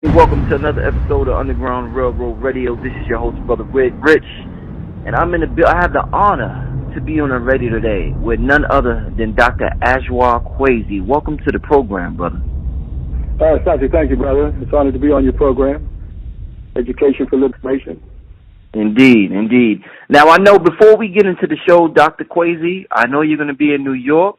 Welcome to another episode of Underground Railroad Radio. This is your host, Brother Rich, and I have the honor to be on the radio today with none other than Dr. Ashwar Kwesi. Welcome to the program, brother. Thank you, brother. It's an honor to be on your program, Education for Liberation. Indeed. Now, I know before we get into the show, Dr. Kwesi, I know you're going to be in New York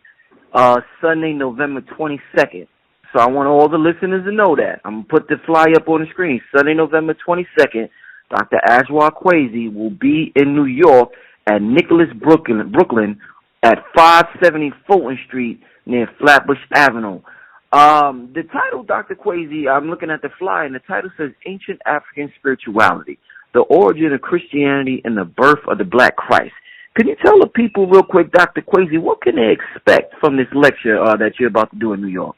Sunday, November 22nd. So I want all the listeners to know that. I'm going to put the flyer up on the screen. Sunday, November 22nd, Dr. Ashwar Kwesi will be in New York at Nicholas, Brooklyn at 570 Fulton Street near Flatbush Avenue. The title, Dr. Kwesi, I'm looking at the flyer, and the title says Ancient African Spirituality, the Origin of Christianity and the Birth of the Black Christ. Can you tell the people real quick, Dr. Kwesi, what can they expect from this lecture that you're about to do in New York?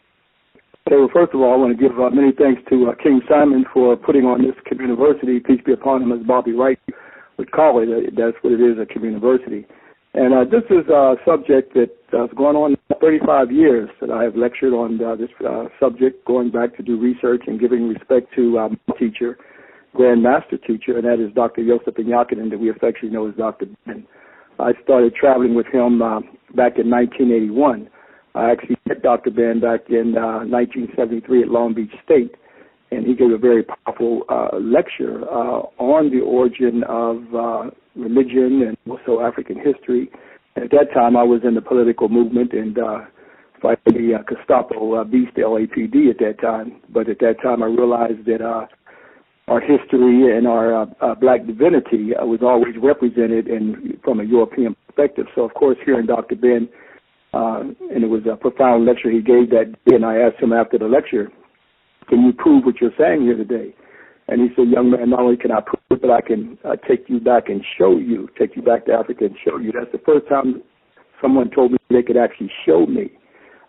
So first of all, I want to give many thanks to King Simon for putting on this community. Peace be upon him, as Bobby Wright would call it. That's what it is, a community. And this is a subject that has gone on 35 years that I have lectured on this subject, going back to do research and giving respect to my teacher, Grand Master Teacher, and that is Dr. Yosef Inyakinen, that we affectionately know as Dr. Ben. I started traveling with him back in 1981. I actually met Dr. Ben back in 1973 at Long Beach State, and he gave a very powerful lecture on the origin of religion and also African history. And at that time, I was in the political movement and fighting the Gestapo beast, LAPD at that time. But at that time, I realized that our history and our black divinity was always represented from a European perspective. So, of course, hearing Dr. Ben, and it was a profound lecture he gave that day, and I asked him after the lecture, can you prove what you're saying here today? And he said, young man, not only can I prove it, but I can take you back and show you, take you back to Africa and show you. That's the first time someone told me they could actually show me.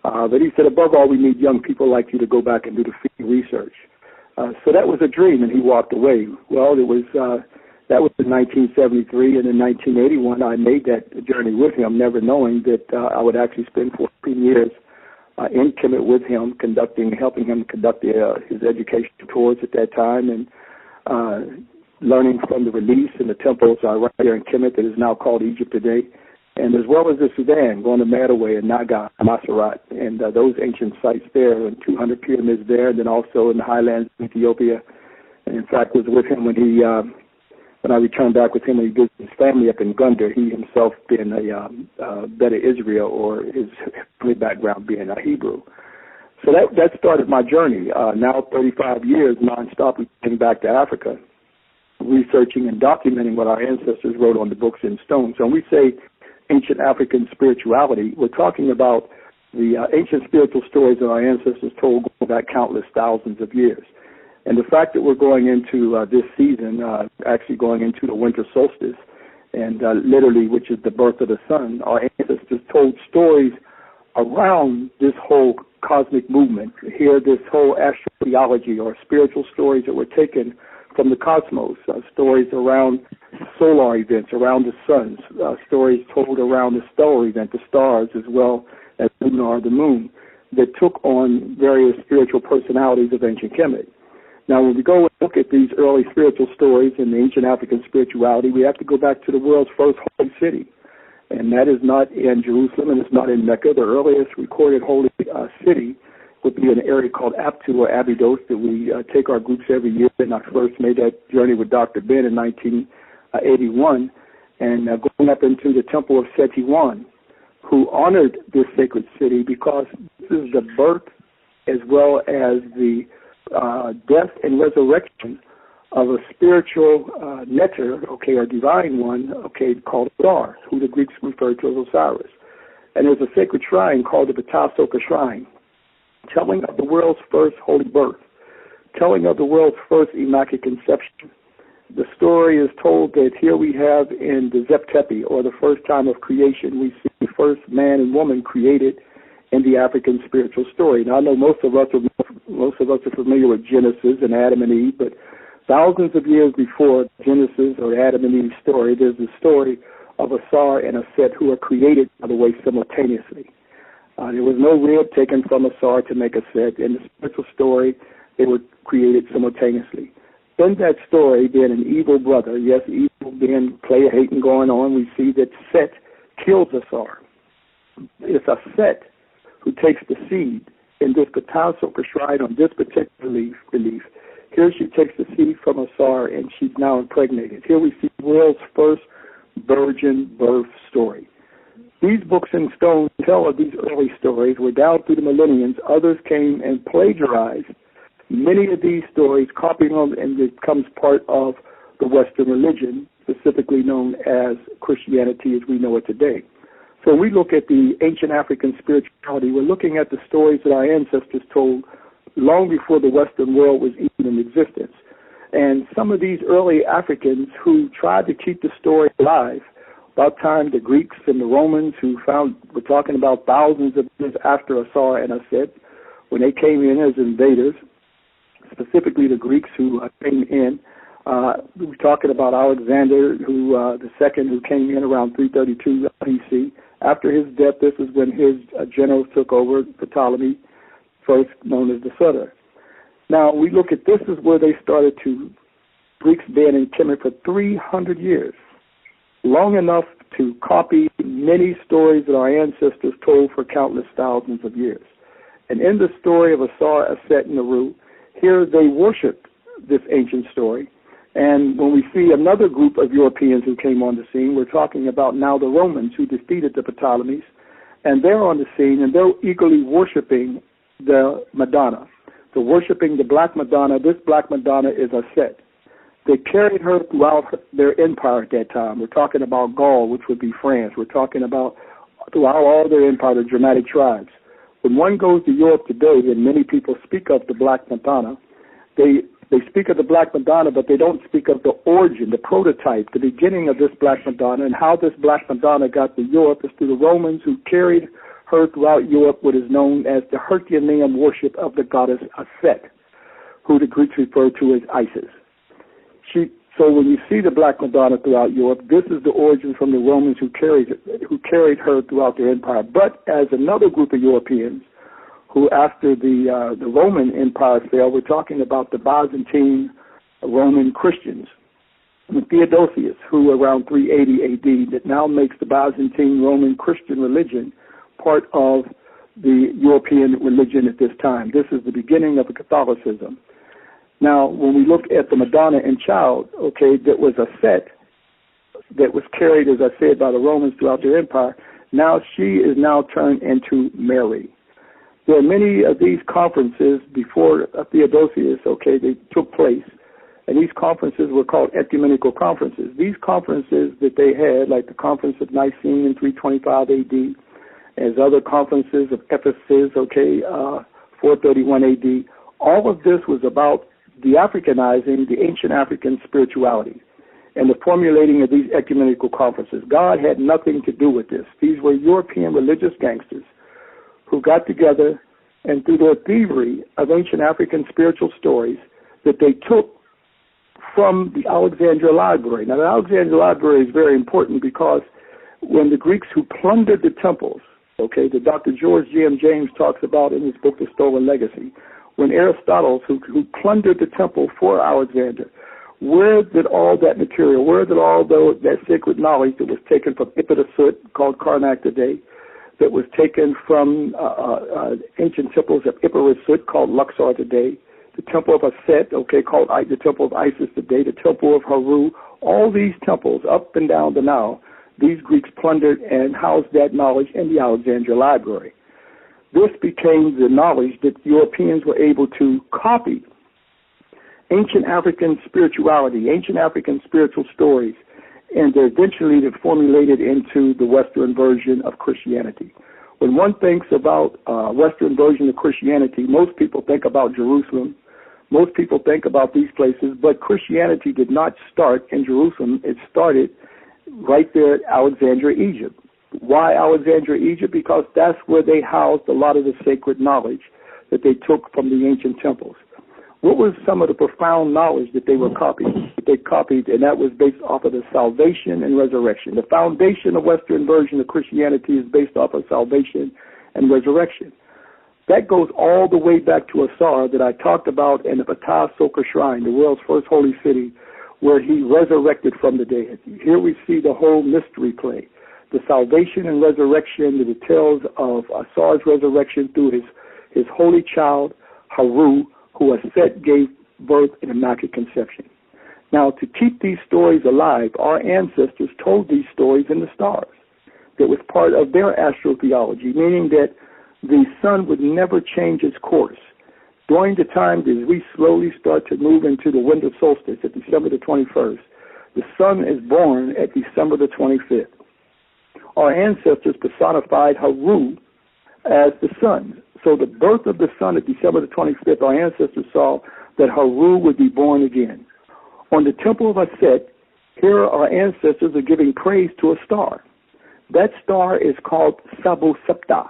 But he said, above all, we need young people like you to go back and do the field research. So that was a dream, and he walked away. Well, that was in 1973, and in 1981, I made that journey with him, never knowing that I would actually spend 14 years in Kemet with him, helping him conduct his education tours at that time, and learning from the reliefs and the temples right there in Kemet that is now called Egypt today, and as well as the Sudan, going to Madaway and Naga, Maserat, and those ancient sites there, and 200 pyramids there, and then also in the highlands of Ethiopia. And in fact, was with him when I returned back with him, when he visited his family up in Gondar, he himself being a Beta Israel, or his family background being a Hebrew. So that started my journey. Now 35 years nonstop, getting back to Africa, researching and documenting what our ancestors wrote on the books in stone. So when we say ancient African spirituality, we're talking about the ancient spiritual stories that our ancestors told going back countless thousands of years. And the fact that we're going into this season, actually going into the winter solstice, and literally, which is the birth of the sun, our ancestors told stories around this whole cosmic movement. Here, this whole astrotheology, or spiritual stories that were taken from the cosmos, stories around solar events, around the suns, stories told around the stellar event, the stars, as well as Lunar, the moon, that took on various spiritual personalities of ancient Kemet. Now, when we go and look at these early spiritual stories in the ancient African spirituality, we have to go back to the world's first holy city, and that is not in Jerusalem and it's not in Mecca. The earliest recorded holy city would be in an area called Aptu or Abydos that we take our groups every year, and I first made that journey with Dr. Ben in 1981, and going up into the temple of Setiwan, who honored this sacred city because this is the birth as well as the death and resurrection of a spiritual neter, or divine one, called Sar, who the Greeks referred to as Osiris. And there's a sacred shrine called the Batasoka Shrine, telling of the world's first holy birth, telling of the world's first immaculate conception. The story is told that here we have in the Zep-Tepi, or the first time of creation, we see the first man and woman created in the African spiritual story. Now, I know most of us are familiar with Genesis and Adam and Eve, but thousands of years before Genesis or Adam and Eve's story, there's the story of Asar and Aset, who are created, by the way, simultaneously. There was no rib taken from Asar to make Aset. In the spiritual story, they were created simultaneously. In that story, being an evil brother, yes, evil being player hating going on, we see that Set kills Asar. It's a Set who takes the seed in this Ptah prescribed on this particular belief. Here she takes the seed from Asar and she's now impregnated. Here we see the world's first virgin birth story. These books in stone tell of these early stories where down through the millenniums others came and plagiarized many of these stories, copying them, and it becomes part of the Western religion, specifically known as Christianity as we know it today. So when we look at the ancient African spirituality, we're looking at the stories that our ancestors told long before the Western world was even in existence. And some of these early Africans who tried to keep the story alive, about time the Greeks and the Romans we're talking about thousands of years after Asar and Aset, when they came in as invaders, specifically the Greeks who came in. We're talking about Alexander, the second, who came in around 332 BC. After his death, this is when his generals took over, Ptolemy, first known as the Sutter. Now, we look at this is where they started to, Greeks been in Kemet for 300 years, long enough to copy many stories that our ancestors told for countless thousands of years. And in the story of Asar, Aset, and Naru, here they worshiped this ancient story. And when we see another group of Europeans who came on the scene, we're talking about now the Romans who defeated the Ptolemies, and they're on the scene and they're eagerly worshiping the Madonna. They're worshiping the Black Madonna. This Black Madonna is Aset. They carried her throughout their empire at that time. We're talking about Gaul, which would be France. We're talking about throughout all their empire, the Germanic tribes. When one goes to Europe today, and many people speak of the Black Madonna, they speak of the Black Madonna, but they don't speak of the origin, the prototype, the beginning of this Black Madonna, and how this Black Madonna got to Europe is through the Romans who carried her throughout Europe, what is known as the Herculean worship of the goddess Aset, who the Greeks refer to as Isis. So when you see the Black Madonna throughout Europe, this is the origin from the Romans who carried her throughout their empire. But as another group of Europeans who, after the Roman Empire fell, we're talking about the Byzantine Roman Christians, with Theodosius, who around 380 AD, that now makes the Byzantine Roman Christian religion part of the European religion at this time. This is the beginning of Catholicism. Now, when we look at the Madonna and Child, that was a set that was carried, as I said, by the Romans throughout their empire. Now she is now turned into Mary. There are many of these conferences before Theodosius, they took place, and these conferences were called ecumenical conferences. These conferences that they had, like the Conference of Nicene in 325 AD, as other conferences of Ephesus, 431 AD, all of this was about the Africanizing the ancient African spirituality and the formulating of these ecumenical conferences. God had nothing to do with this. These were European religious gangsters who got together and through their thievery of ancient African spiritual stories that they took from the Alexandria Library. Now, the Alexandria Library is very important because when the Greeks who plundered the temples, that Dr. George G.M. James talks about in his book, The Stolen Legacy, when Aristotle, who plundered the temple for Alexander, where did all that material, where did all that sacred knowledge that was taken from Ipidasut, called Karnak today, that was taken from ancient temples of Ipirasut, called Luxor today, the temple of Aset, called the temple of Isis today, the temple of Haru, all these temples up and down the Nile, these Greeks plundered and housed that knowledge in the Alexandria Library. This became the knowledge that Europeans were able to copy ancient African spirituality, ancient African spiritual stories, and eventually they formulated into the Western version of Christianity. When one thinks about Western version of Christianity, most people think about Jerusalem. Most people think about these places, but Christianity did not start in Jerusalem. It started right there at Alexandria, Egypt. Why Alexandria, Egypt? Because that's where they housed a lot of the sacred knowledge that they took from the ancient temples. What was some of the profound knowledge that they were copying? They copied, and that was based off of the salvation and resurrection. The foundation of Western version of Christianity is based off of salvation and resurrection. That goes all the way back to Ashwar that I talked about in the Fatah Soka Shrine, the world's first holy city, where he resurrected from the dead. Here we see the whole mystery play, the salvation and resurrection, the details of Ashwar's resurrection through his holy child, Haru, who Aset gave birth in Immaculate Conception. Now, to keep these stories alive, our ancestors told these stories in the stars. That was part of their astrotheology, meaning that the sun would never change its course. During the time as we slowly start to move into the winter solstice at December the 21st, the sun is born at December the 25th. Our ancestors personified Haru as the sun. So the birth of the sun at December the 25th, our ancestors saw that Haru would be born again. On the temple of Aset, here our ancestors are giving praise to a star. That star is called Sabu Septa.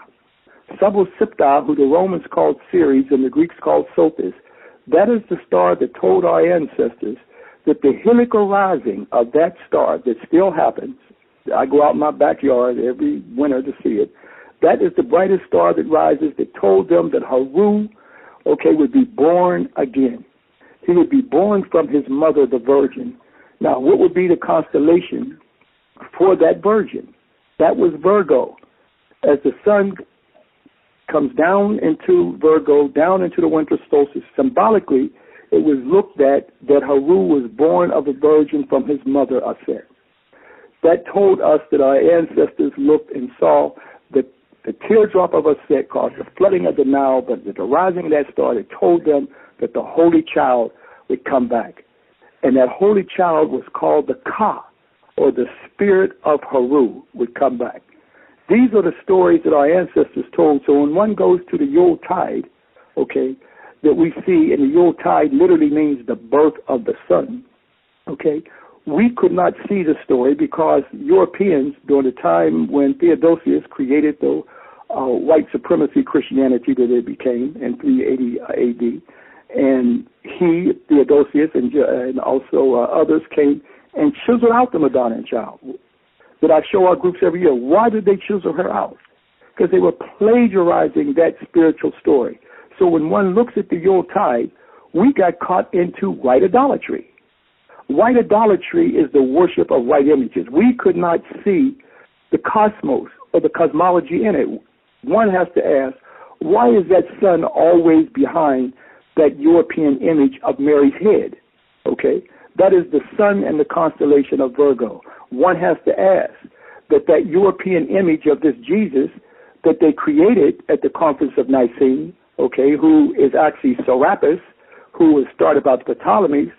Sabu Septa, who the Romans called Ceres and the Greeks called Sothis, that is the star that told our ancestors that the helical rising of that star that still happens, I go out in my backyard every winter to see it, that is the brightest star that rises that told them that Haru, would be born again. He would be born from his mother, the Virgin. Now, what would be the constellation for that Virgin? That was Virgo. As the sun comes down into Virgo, down into the winter solstice, symbolically, it was looked at that Haru was born of a virgin from his mother, Aset. That told us that our ancestors looked and saw that the teardrop of Aset caused the flooding of the Nile, but the rising of that star that told them that the Holy Child would come back. And that Holy Child was called the Ka, or the Spirit of Haru, would come back. These are the stories that our ancestors told. So when one goes to the Yule Tide, that we see, and the Yule Tide literally means the birth of the sun, we could not see the story because Europeans, during the time when Theodosius created the white supremacy Christianity that it became in 380 A.D., and he, Theodosius, and also others came and chiseled out the Madonna child that I show our groups every year. Why did they chisel her out? Because they were plagiarizing that spiritual story. So when one looks at the Yule Tide, we got caught into white idolatry. White idolatry is the worship of white images. We could not see the cosmos or the cosmology in it. One has to ask, why is that sun always behind that European image of Mary's head? That is the sun and the constellation of Virgo. One has to ask that European image of this Jesus that they created at the Conference of Nicene, who is actually Serapis, who was started by the Ptolemies,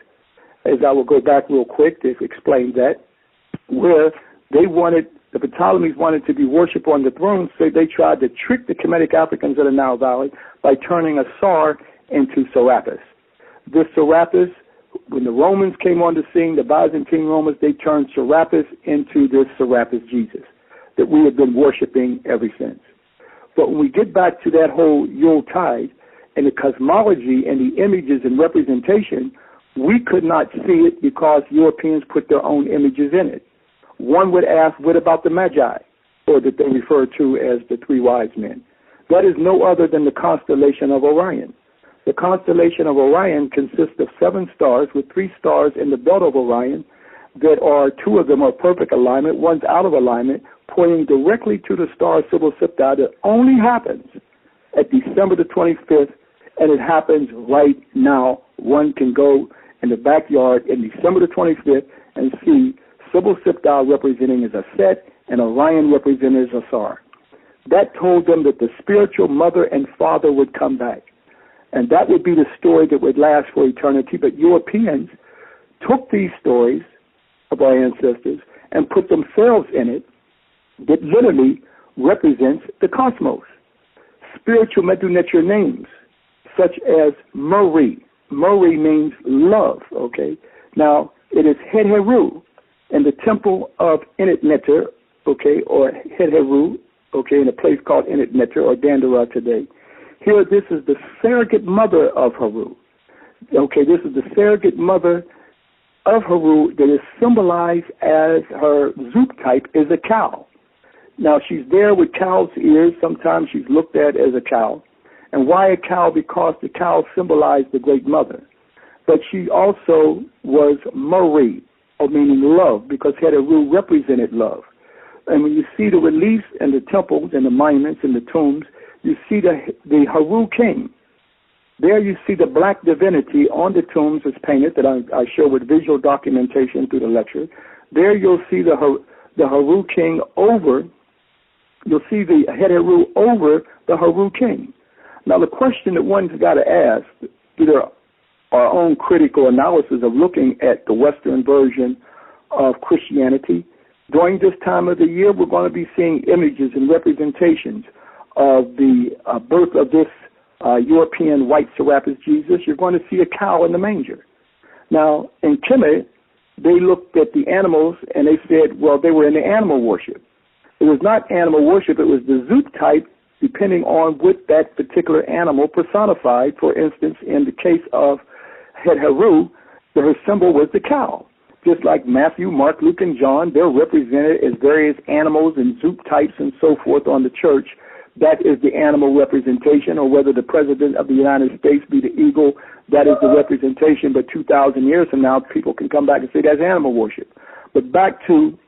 as I will go back real quick to explain that, where the Ptolemies wanted to be worshipped on the throne, so they tried to trick the Kemetic Africans of the Nile Valley by turning Ashwar into Serapis. This Serapis, when the Romans came on the scene, the Byzantine Romans, they turned Serapis into this Serapis Jesus that we have been worshiping ever since. But when we get back to that whole Yule Tide and the cosmology and the images and representation, we could not see it because Europeans put their own images in it. One would ask, what about the Magi, or that they refer to as the three wise men? That is no other than the constellation of Orion. The constellation of Orion consists of 7 stars with 3 stars in the belt of Orion that are, 2 of them are perfect alignment, one's out of alignment, pointing directly to the star Sibyl Siptah that only happens at December the 25th, and it happens right now. One can go in the backyard in December the 25th and see Sibyl Siptah representing as Aset and Orion representing as Ashwar. That told them that the spiritual mother and father would come back. And that would be the story that would last for eternity. But Europeans took these stories of our ancestors and put themselves in it that literally represents the cosmos. Spiritual Medu Neter names, such as Murray. Murray means love, Now, it is Hedheru in the temple of Enit Neter, or Hedheru, in a place called Enit Neter or Dandara today. Here, this is the surrogate mother of Haru. This is the surrogate mother of Haru that is symbolized as her Zoop type is a cow. Now, she's there with cow's ears. Sometimes she's looked at as a cow. And why a cow? Because the cow symbolized the Great Mother. But she also was Marie, or meaning love, because Heteru represented love. And when you see the reliefs and the temples and the monuments and the tombs, you see the Heru king. There you see the black divinity on the tombs is painted that I show with visual documentation through the lecture. There you'll see the Heru king over, you'll see the Heteru over the Heru king. Now the question that one's got to ask through our own critical analysis of looking at the Western version of Christianity, during this time of the year we're going to be seeing images and representations of the birth of this European white Serapis Jesus. You're going to see a cow in the manger. Now, in Kemet, they looked at the animals and they said, well, they were in the animal worship. It was not animal worship, it was the Zoop type, depending on what that particular animal personified. For instance, in the case of Heteru, her symbol was the cow. Just like Matthew, Mark, Luke, and John, they're represented as various animals and Zoop types and so forth on the church. That is the animal representation, or whether the President of the United States be the eagle, that is the representation. But 2,000 years from now, people can come back and say that's animal worship. But back to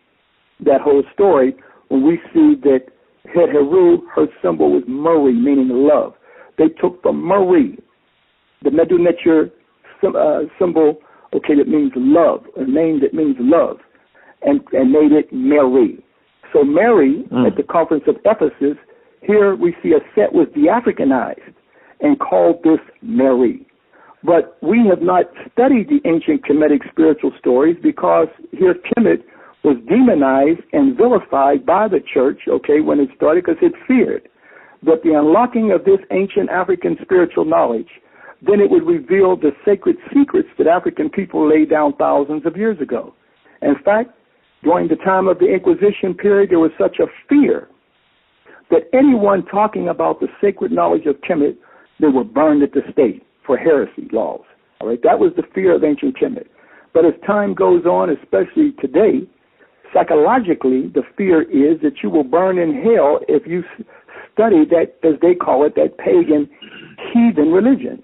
that whole story, when we see that Heteru, her symbol was Marie, meaning love. They took from Marie, the Medu Neter symbol, okay, that means love, a name that means love, and made it Mary. So Mary, at the conference of Ephesus, here we see a set was de-Africanized and called this Mary. But we have not studied the ancient Kemetic spiritual stories because here Kemet was demonized and vilified by the church, okay, when it started, because it feared that the unlocking of this ancient African spiritual knowledge, then it would reveal the sacred secrets that African people laid down thousands of years ago. In fact, during the time of the Inquisition period, there was such a fear that anyone talking about the sacred knowledge of Kemet, they were burned at the stake for heresy laws. All right, that was the fear of ancient Kemet. But as time goes on, especially today, psychologically, the fear is that you will burn in hell if you study that, as they call it, that pagan heathen religion.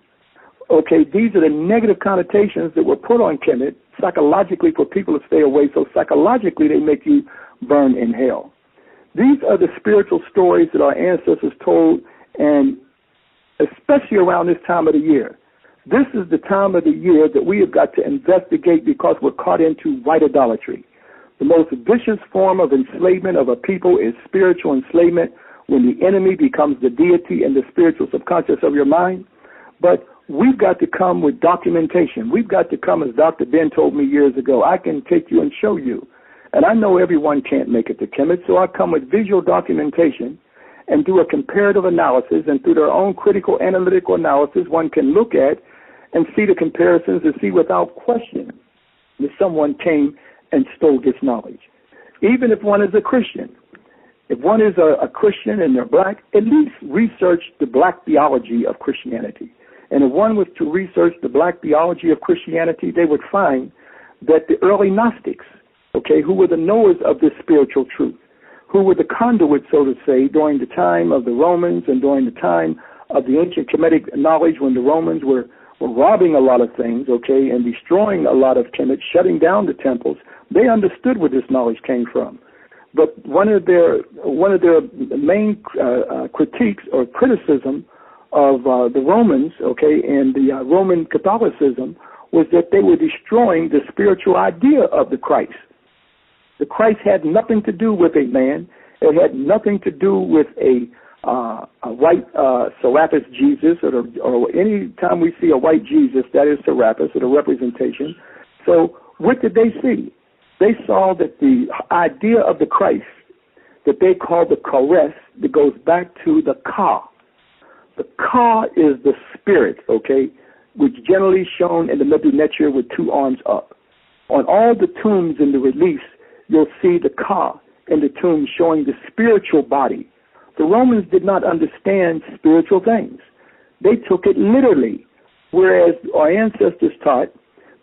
Okay, these are the negative connotations that were put on Kemet psychologically for people to stay away. So psychologically, they make you burn in hell. These are the spiritual stories that our ancestors told, and especially around this time of the year. This is the time of the year that we have got to investigate because we're caught into white idolatry. The most vicious form of enslavement of a people is spiritual enslavement, when the enemy becomes the deity in the spiritual subconscious of your mind. But we've got to come with documentation. We've got to come, as Dr. Ben told me years ago, I can take you and show you. And I know everyone can't make it to Kemet, so I come with visual documentation and do a comparative analysis, and through their own critical analytical analysis, one can look at and see the comparisons and see without question that someone came and stole this knowledge. Even if one is a Christian, if one is a Christian and they're black, at least research the black theology of Christianity. And if one was to research the black theology of Christianity, they would find that the early Gnostics, okay, who were the knowers of this spiritual truth, who were the conduits, so to say, during the time of the Romans and during the time of the ancient Kemetic knowledge when the Romans were robbing a lot of things, okay, and destroying a lot of Kemet, shutting down the temples, they understood where this knowledge came from. But one of their main critiques or criticism of the Romans, okay, and the Roman Catholicism was that they were destroying the spiritual idea of the Christ. The Christ had nothing to do with a man. It had nothing to do with a white Serapis Jesus, or any time we see a white Jesus, that is Serapis, or the representation. So what did they see? They saw that the idea of the Christ, that they call the Charis, that goes back to the Ka. The Ka is the spirit, okay, which generally is shown in the Medu Neter with two arms up. On all the tombs in the reliefs, you'll see the Ka in the tomb showing the spiritual body. The Romans did not understand spiritual things. They took it literally, whereas our ancestors taught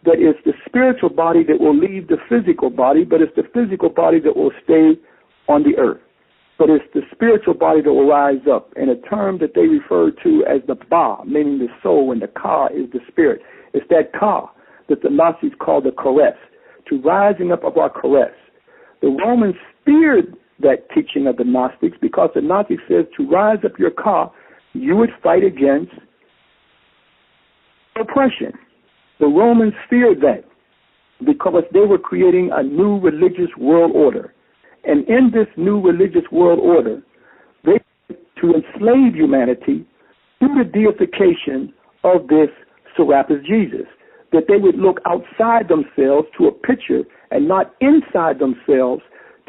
that it's the spiritual body that will leave the physical body, but it's the physical body that will stay on the earth. but it's the spiritual body that will rise up, and a term that they refer to as the Ba, meaning the soul, and the Ka is the spirit. It's that Ka that the Nazis call the Kores, to rising up of our Kores. The Romans feared that teaching of the Gnostics because the Gnostic says to rise up your Ka, you would fight against oppression. The Romans feared that because they were creating a new religious world order. And in this new religious world order, they to enslave humanity through the deification of this Serapis Jesus, that they would look outside themselves to a picture and not inside themselves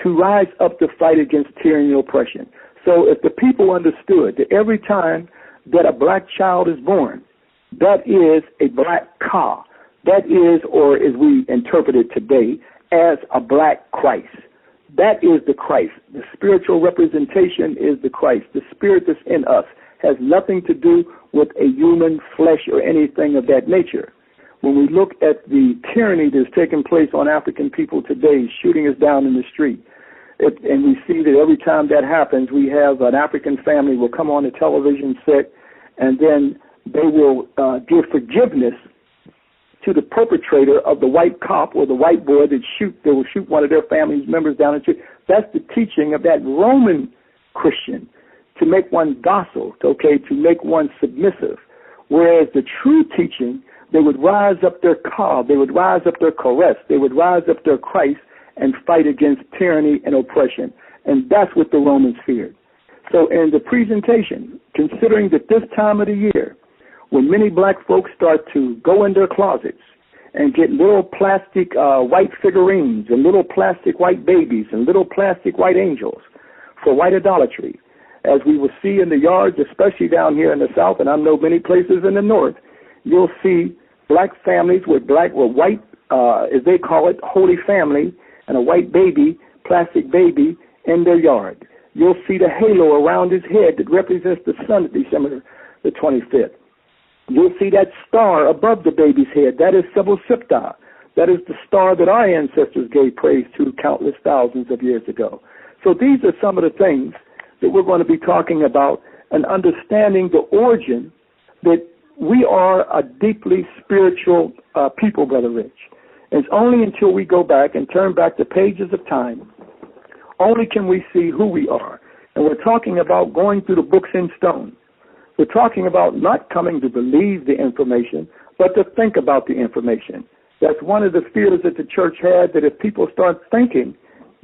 to rise up to fight against tyranny and oppression. So if the people understood that every time that a black child is born, that is a black Ka, that is, or as we interpret it today, as a black Christ. That is the Christ. The spiritual representation is the Christ. The spirit that's in us has nothing to do with a human flesh or anything of that nature. When we look at the tyranny that's taking place on African people today, shooting us down in the street, and we see that every time that happens, we have an African family will come on the television set, and then they will give forgiveness to the perpetrator of the white cop or the white boy that they will shoot one of their family members down the street. That's the teaching of that Roman Christian, to make one docile, to make one submissive. Whereas the true teaching, they would rise up their Ka, they would rise up their Kores, they would rise up their Christ and fight against tyranny and oppression. And that's what the Romans feared. So in the presentation, considering that this time of the year, when many black folks start to go in their closets and get little plastic white figurines and little plastic white babies and little plastic white angels for white idolatry, as we will see in the yards, especially down here in the South, and I know many places in the North, you'll see black families with white, as they call it, holy family, and a white baby, plastic baby, in their yard. You'll see the halo around his head that represents the sun at December the 25th. You'll see that star above the baby's head. That is Sybil Siptah. That is the star that our ancestors gave praise to countless thousands of years ago. So these are some of the things that we're going to be talking about and understanding the origin that we are a deeply spiritual people, Brother Rich. And it's only until we go back and turn back the pages of time, only can we see who we are. And we're talking about going through the books in stone. We're talking about not coming to believe the information, but to think about the information. That's one of the fears that the church had, that if people start thinking,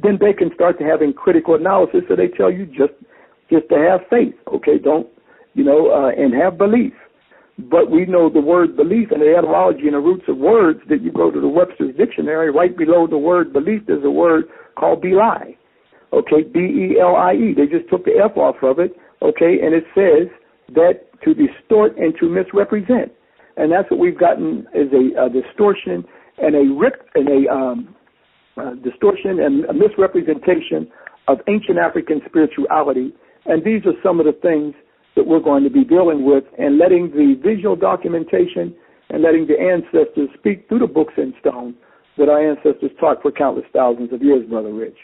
then they can start to having critical analysis. So they tell you just to have faith, and have belief. But we know the word belief and the etymology and the roots of words, that you go to the Webster's Dictionary, right below the word belief, there's a word called belie. B-E-L-I-E. They just took the F off of it, and it says that to distort and to misrepresent. And that's what we've gotten, is a distortion and a misrepresentation of ancient African spirituality. And these are some of the things that we're going to be dealing with, and letting the visual documentation and letting the ancestors speak through the books in stone that our ancestors taught for countless thousands of years, Brother Rich.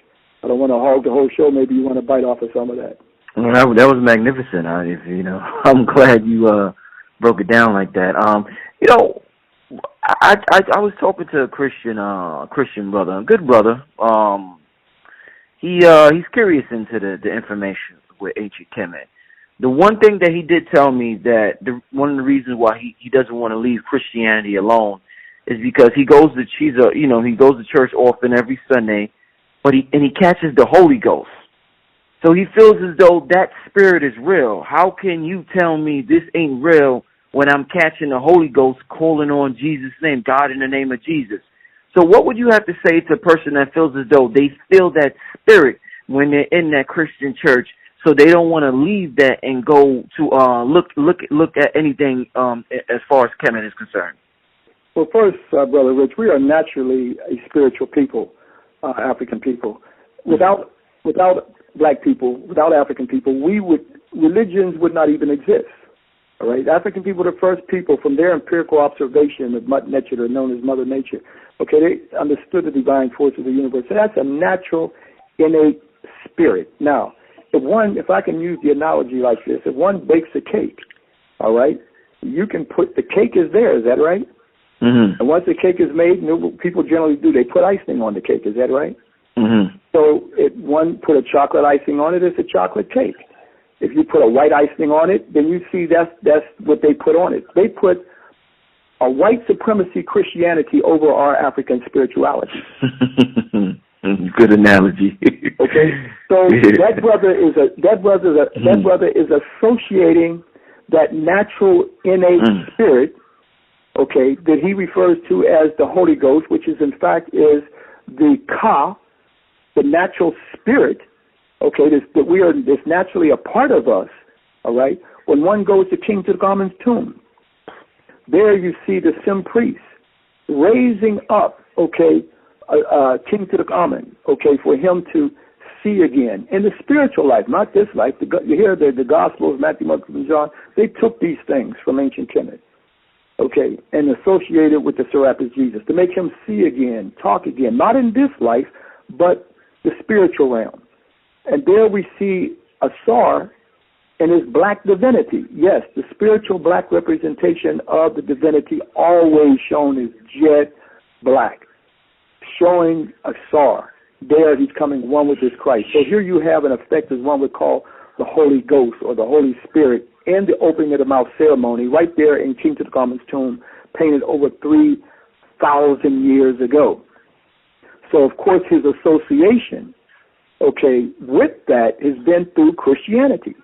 I don't want to hog the whole show. Maybe you want to bite off of some of that. Well, that was magnificent. I'm glad you broke it down like that. I was talking to a Christian brother, a good brother. He's curious into the information with ancient Kemet. The one thing that he did tell me, that one of the reasons why he doesn't want to leave Christianity alone is because he goes to church often every Sunday, but he catches the Holy Ghost. So he feels as though that spirit is real. How can you tell me this ain't real when I'm catching the Holy Ghost calling on Jesus' name, God in the name of Jesus? So what would you have to say to a person that feels as though they feel that spirit when they're in that Christian church, so they don't want to leave that and go to look at anything as far as Kemet is concerned? Well, first, Brother Rich, we are naturally a spiritual people, African people. Without black people, without African people, religions would not even exist. All right, African people are the first people, from their empirical observation of Mother Nature, known as Mother Nature. They understood the divine force of the universe. So that's a natural, innate spirit. Now, if I can use the analogy like this, if one bakes a cake, all right, you can put, the cake is there, is that right? Mm-hmm. And once the cake is made, people generally do, they put icing on the cake, is that right? Mm-hmm. So if one put a chocolate icing on it, it's a chocolate cake. If you put a white icing on it, then you see that's what they put on it. They put a white supremacy Christianity over our African spirituality. Good analogy. Okay, so that brother is associating that natural innate spirit, okay, that he refers to as the Holy Ghost, which is in fact is the Ka, the natural spirit, okay, that we are this naturally a part of us, all right. When one goes to King Tutankhamun's tomb, there you see the Sim priest raising up, okay, King Tutankhamun, okay, for him to see again in the spiritual life, not this life. You hear the Gospels, Matthew, Mark, and John, they took these things from ancient Kemet, okay, and associated with the Serapis Jesus to make him see again, talk again, not in this life, but the spiritual realm. And there we see Ashwar in his black divinity. Yes, the spiritual black representation of the divinity always shown as jet black, showing Ashwar. There he's coming one with his Christ. So here you have an effect as one would call the Holy Ghost or the Holy Spirit in the opening of the mouth ceremony right there in King Tutankhamun's tomb, painted over 3,000 years ago. So, of course, his association, okay, with that has been through Christianity.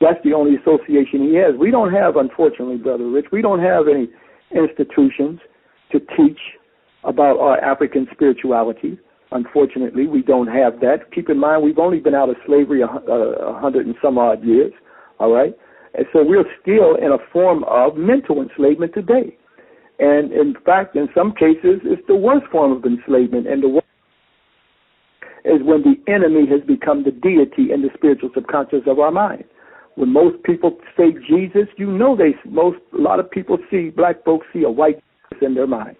That's the only association he has. We don't have, unfortunately, Brother Rich, we don't have any institutions to teach about our African spirituality. Unfortunately, we don't have that. Keep in mind, we've only been out of slavery 100 and some odd years, all right? And so we're still in a form of mental enslavement today. And, in fact, in some cases, it's the worst form of enslavement. And the worst is when the enemy has become the deity in the spiritual subconscious of our mind. When most people say Jesus, you know a lot of people see, black folks see a white Jesus in their mind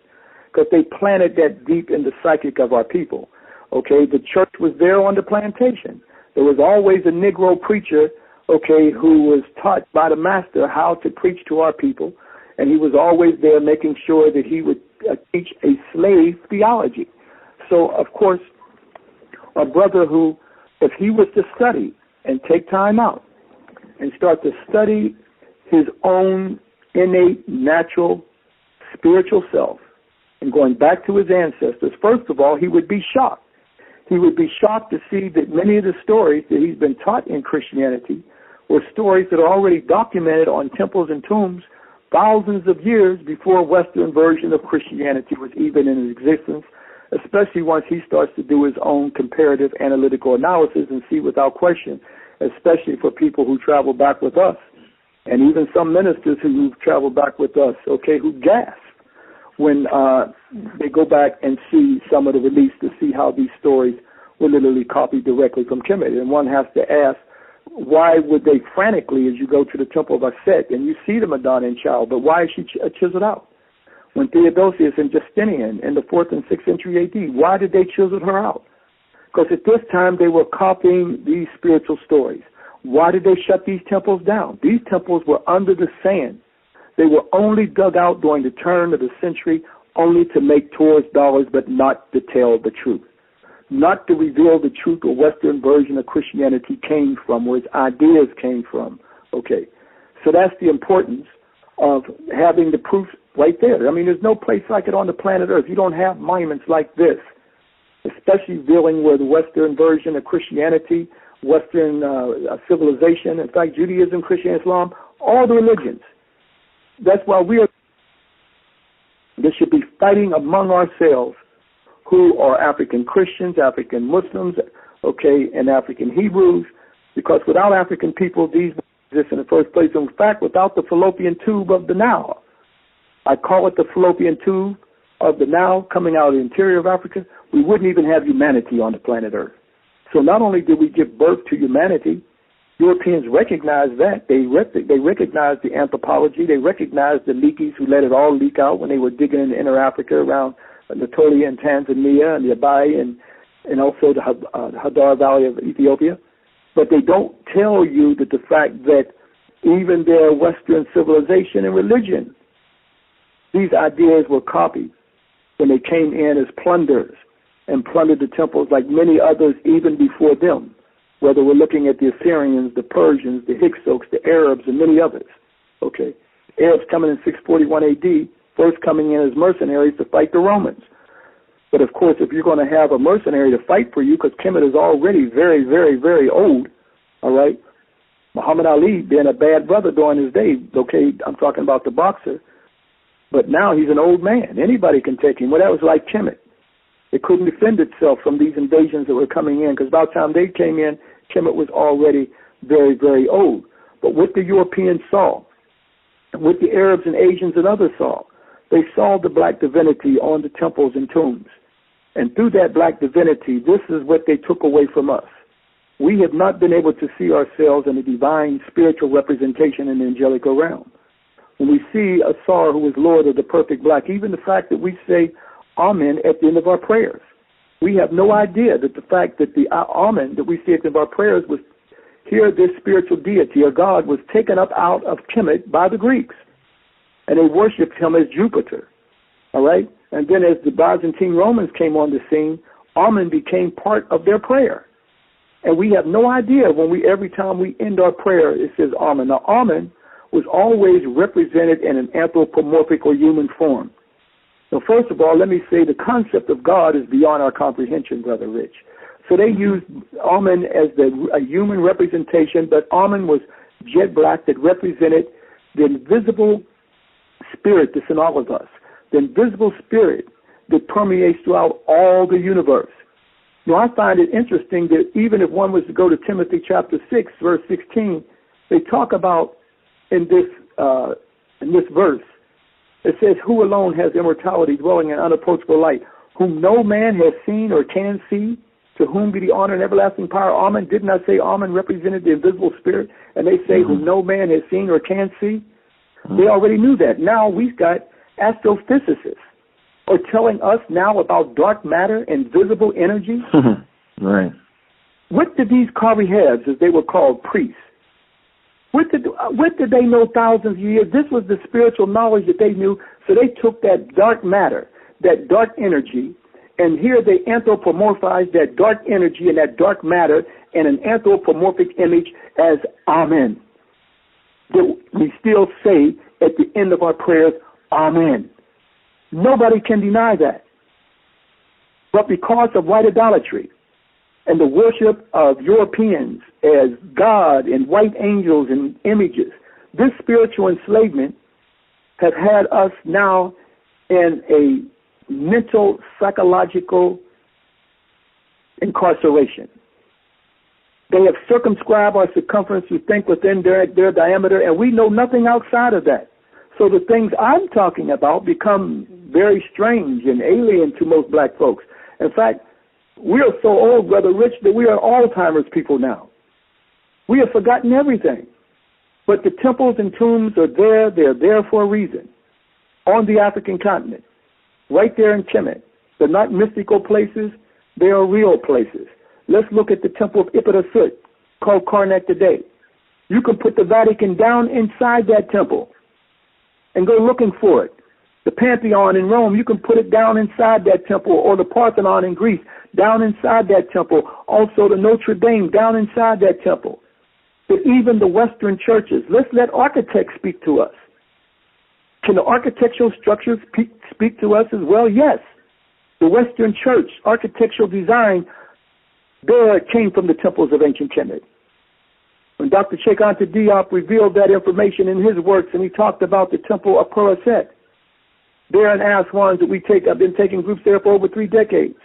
because they planted that deep in the psychic of our people. Okay, the church was there on the plantation. There was always a Negro preacher, okay, who was taught by the master how to preach to our people, and he was always there making sure that he would teach a slave theology. So, of course, a brother who, if he was to study and take time out and start to study his own innate, natural, spiritual self and going back to his ancestors, first of all, he would be shocked. He would be shocked to see that many of the stories that he's been taught in Christianity were stories that are already documented on temples and tombs thousands of years before a Western version of Christianity was even in existence, especially once he starts to do his own comparative analytical analysis and see without question, especially for people who travel back with us, and even some ministers who travel back with us, okay, who gasp when they go back and see some of the release to see how these stories were literally copied directly from Kemet. And one has to ask, why would they frantically, as you go to the Temple of Aset and you see the Madonna and Child, but why is she chiseled out? When Theodosius and Justinian in the 4th and 6th century AD, why did they chisel her out? Because at this time they were copying these spiritual stories. Why did they shut these temples down? These temples were under the sand. They were only dug out during the turn of the century only to make tourist dollars, but not to tell the truth. Not to reveal the truth a Western version of Christianity came from, where its ideas came from. Okay, so that's the importance of having the proof right there. I mean, there's no place like it on the planet Earth. You don't have monuments like this, especially dealing with the Western version of Christianity, Western civilization, in fact, Judaism, Christian, Islam, all the religions. That's why there should be fighting among ourselves who are African Christians, African Muslims, okay, and African Hebrews, because without African people, these exist in the first place. In fact, without the fallopian tube of the Nile, I call it the fallopian tube of the Nile coming out of the interior of Africa, we wouldn't even have humanity on the planet Earth. So not only did we give birth to humanity, Europeans recognized that. They recognized the anthropology. They recognized the leakies who let it all leak out when they were digging in the inner Africa around Anatolia and Tanzania and the Abai and also the Hadar Valley of Ethiopia. But they don't tell you that the fact that even their Western civilization and religion, these ideas were copied when they came in as plunderers and plundered the temples like many others even before them, whether we're looking at the Assyrians, the Persians, the Hyksos, the Arabs, and many others. Okay, Arabs coming in 641 AD, first coming in as mercenaries to fight the Romans. But of course, if you're going to have a mercenary to fight for you, because Kemet is already very, very, very old, all right, Muhammad Ali being a bad brother during his day, okay, I'm talking about the boxer, but now he's an old man. Anybody can take him. Well, that was like Kemet. It couldn't defend itself from these invasions that were coming in, because by the time they came in, Kemet was already very, very old. But what the Europeans saw, what the Arabs and Asians and others saw, they saw the black divinity on the temples and tombs. And through that black divinity, this is what they took away from us. We have not been able to see ourselves in a divine spiritual representation in the angelic realm. When we see a Ashwar who is Lord of the perfect black, even the fact that we say Amen at the end of our prayers, we have no idea that the fact that the Amen that we say at the end of our prayers was here, this spiritual deity or God was taken up out of Kemet by the Greeks, and they worshipped him as Jupiter. All right? And then as the Byzantine Romans came on the scene, Amen became part of their prayer. And we have no idea every time we end our prayer, it says Amen. Now, Amen was always represented in an anthropomorphic or human form. So first of all, let me say the concept of God is beyond our comprehension, Brother Rich. So they used Amen as a human representation, but Amen was jet black that represented the invisible spirit that's in all of us, the invisible spirit that permeates throughout all the universe. Now, I find it interesting that even if one was to go to Timothy chapter 6, verse 16, they talk about in this verse, it says, who alone has immortality dwelling in unapproachable light, whom no man has seen or can see, to whom be the honor and everlasting power. Amen. Didn't I say Amen represented the invisible spirit? And they say, whom no man has seen or can see. They already knew that. Now we've got astrophysicists are telling us now about dark matter and visible energy. Right. What did these Kari heads, as they were called, priests, what did they know thousands of years? This was the spiritual knowledge that they knew. So they took that dark matter, that dark energy, and here they anthropomorphized that dark energy and that dark matter in an anthropomorphic image as Amen. That we still say at the end of our prayers, Amen. Nobody can deny that. But because of white idolatry and the worship of Europeans as God and white angels and images, this spiritual enslavement has had us now in a mental, psychological incarceration. They have circumscribed our circumference to think within their diameter, and we know nothing outside of that. So the things I'm talking about become very strange and alien to most black folks. In fact, we are so old, Brother Rich, that we are Alzheimer's people now. We have forgotten everything. But the temples and tombs are there. They're there for a reason. On the African continent, right there in Kemet. They're not mystical places. They are real places. Let's look at the temple of Ipidasut, called Karnak today. You can put the Vatican down inside that temple and go looking for it. The Pantheon in Rome, you can put it down inside that temple, or the Parthenon in Greece, down inside that temple. Also the Notre Dame, down inside that temple. But even the Western churches, let's let architects speak to us. Can the architectural structures speak to us as well? Yes. The Western church, architectural design, there came from the temples of ancient Kemet. When Dr. Cheikh Anta Diop revealed that information in his works, and he talked about the temple of Paraset, there in Ashwar that I've been taking groups there for over 3 decades.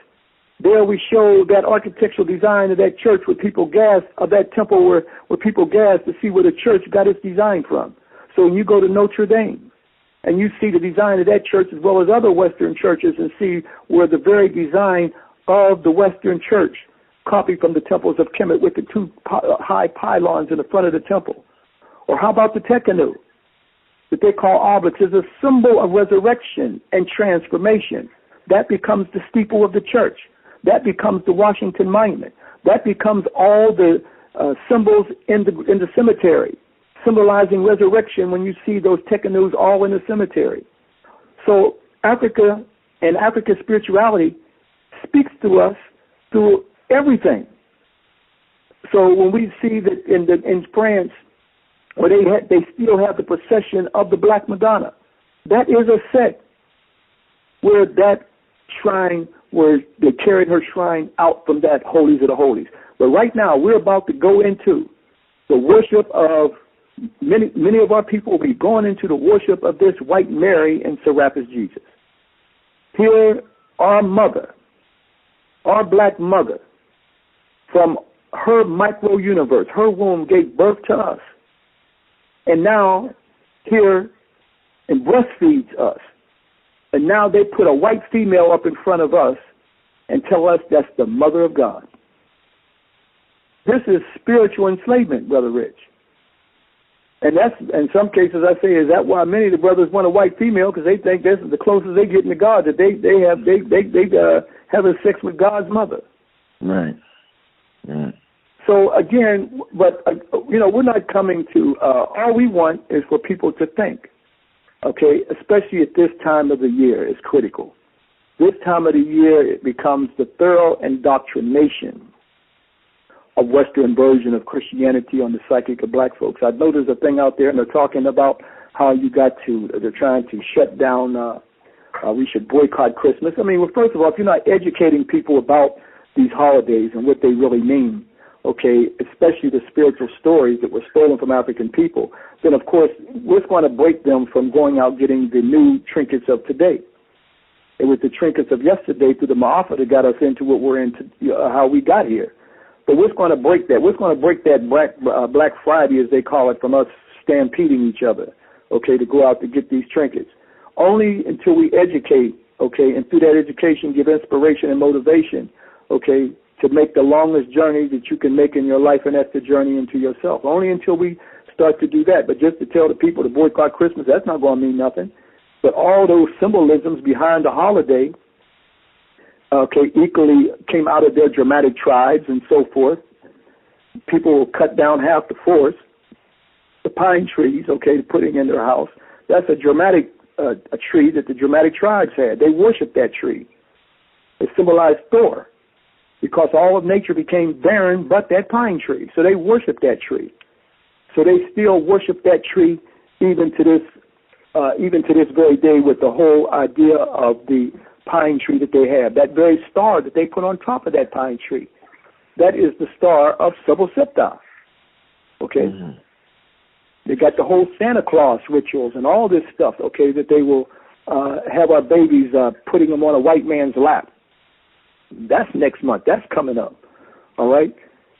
There we show that architectural design of that church where people gasped, of that temple where people gasped to see where the church got its design from. So when you go to Notre Dame and you see the design of that church as well as other Western churches and see where the very design of the Western church copied from the temples of Kemet with the 2 high pylons in the front of the temple. Or how about the Tekenu that they call obelisks, is a symbol of resurrection and transformation. That becomes the steeple of the church. That becomes the Washington Monument. That becomes all the symbols in the cemetery, symbolizing resurrection when you see those tekanus all in the cemetery. So Africa and African spirituality speaks to us through everything. So when we see that in France, where they still have the procession of the Black Madonna, that is a sect where that shrine, where they carried her shrine out from that holies of the holies. But right now, we're about to go into the worship of many of our people will be going into the worship of this white Mary and Serapis Jesus. Here, our mother, our black mother, from her micro-universe, her womb gave birth to us. And now, here, and breastfeeds us. And now they put a white female up in front of us and tell us that's the mother of God. This is spiritual enslavement, Brother Rich. And that's, in some cases, I say, is that why many of the brothers want a white female? Because they think this is the closest they get to God, that they having sex with God's mother. Right. Right. So again, but we're not coming to. All we want is for people to think. Okay, especially at this time of the year, is critical. This time of the year, it becomes the thorough indoctrination of Western version of Christianity on the psychic of black folks. I know there's a thing out there, and they're talking about how they're trying to shut down, we should boycott Christmas. I mean, well, first of all, if you're not educating people about these holidays and what they really mean, okay, especially the spiritual stories that were stolen from African people, then of course, we're going to break them from going out getting the new trinkets of today. It was the trinkets of yesterday through the Ma'afa that got us into what we're into, how we got here. But we're going to break that. We're going to break that Black Friday, as they call it, from us stampeding each other, okay, to go out to get these trinkets. Only until we educate, okay, and through that education give inspiration and motivation, okay, to make the longest journey that you can make in your life, and that's the journey into yourself. Only until we start to do that. But just to tell the people to boycott Christmas, that's not going to mean nothing. But all those symbolisms behind the holiday, okay, equally came out of their dramatic tribes and so forth. People will cut down half the forest, the pine trees, okay, putting in their house. That's a dramatic a tree that the dramatic tribes had. They worshiped that tree. It symbolized Thor, because all of nature became barren but that pine tree. So they worshiped that tree. So they still worship that tree even to this very day, with the whole idea of the pine tree that they have. That very star that they put on top of that pine tree, that is the star of Subal Septa. Okay? Mm-hmm. They got the whole Santa Claus rituals and all this stuff, okay, that they will have our babies putting them on a white man's lap. That's next month. That's coming up. All right?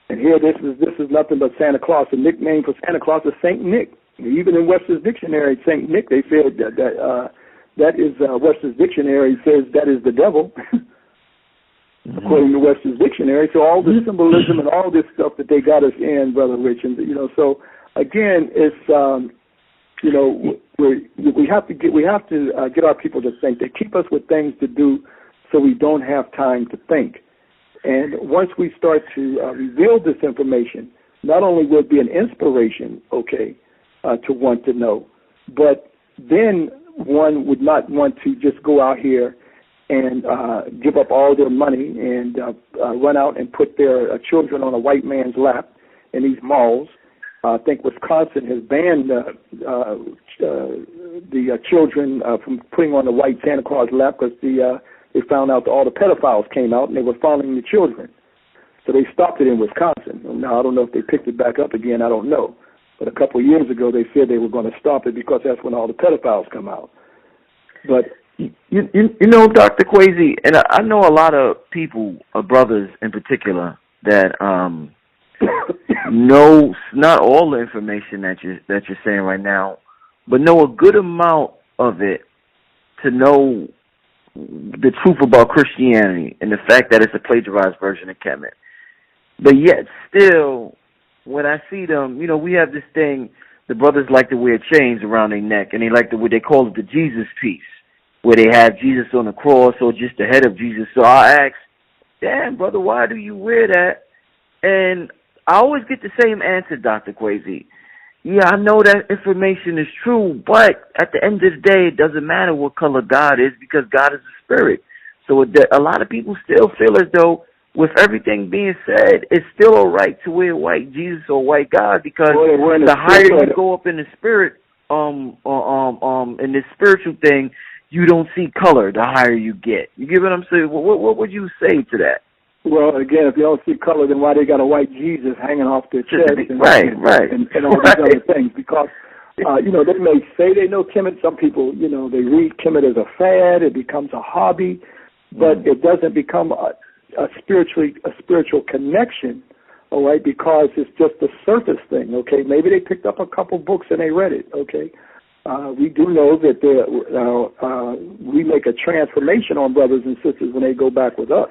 And here this is nothing but Santa Claus. The nickname for Santa Claus is Saint Nick. Even in Webster's Dictionary, Saint Nick, they said that is Webster's Dictionary says that is the devil, mm-hmm. according to Webster's Dictionary. So all the symbolism and all this stuff that they got us in, Brother Rich, and so again, it's we have to get our people to think. They keep us with things to do, so we don't have time to think. And once we start to reveal this information, not only will it be an inspiration, okay, to want to know, but then one would not want to just go out here and give up all their money and run out and put their children on a white man's lap in these malls. I think Wisconsin has banned the children from putting on the white Santa Claus lap because they found out that all the pedophiles came out and they were following the children. So they stopped it in Wisconsin. Now, I don't know if they picked it back up again. I don't know. But a couple of years ago, they said they were going to stop it because that's when all the pedophiles come out. But you know, Dr. Kwesi, and I know a lot of people, brothers in particular, that know not all the information that you're saying right now, but know a good amount of it to know the truth about Christianity and the fact that it's a plagiarized version of Kemet. But yet still, when I see them, we have this thing, the brothers like to wear chains around their neck, and they like what they call it the Jesus piece, where they have Jesus on the cross or just the head of Jesus. So I ask, damn, brother, why do you wear that? And I always get the same answer, Dr. Kwesi. Yeah, I know that information is true, but at the end of the day, it doesn't matter what color God is because God is a spirit. So a lot of people still feel as though, with everything being said, it's still all right to wear white Jesus or white God because the higher you go up in the spirit, in this spiritual thing, you don't see color the higher you get. You get what I'm saying? What would you say to that? Well, again, if you don't see color, then why they got a white Jesus hanging off their chest and all these other things? Because, they may say they know Kemet. Some people, they read Kemet as a fad. It becomes a hobby, but it doesn't become a spiritual connection, all right, because it's just a surface thing, okay? Maybe they picked up a couple books and they read it, okay? We do know that we make a transformation on brothers and sisters when they go back with us.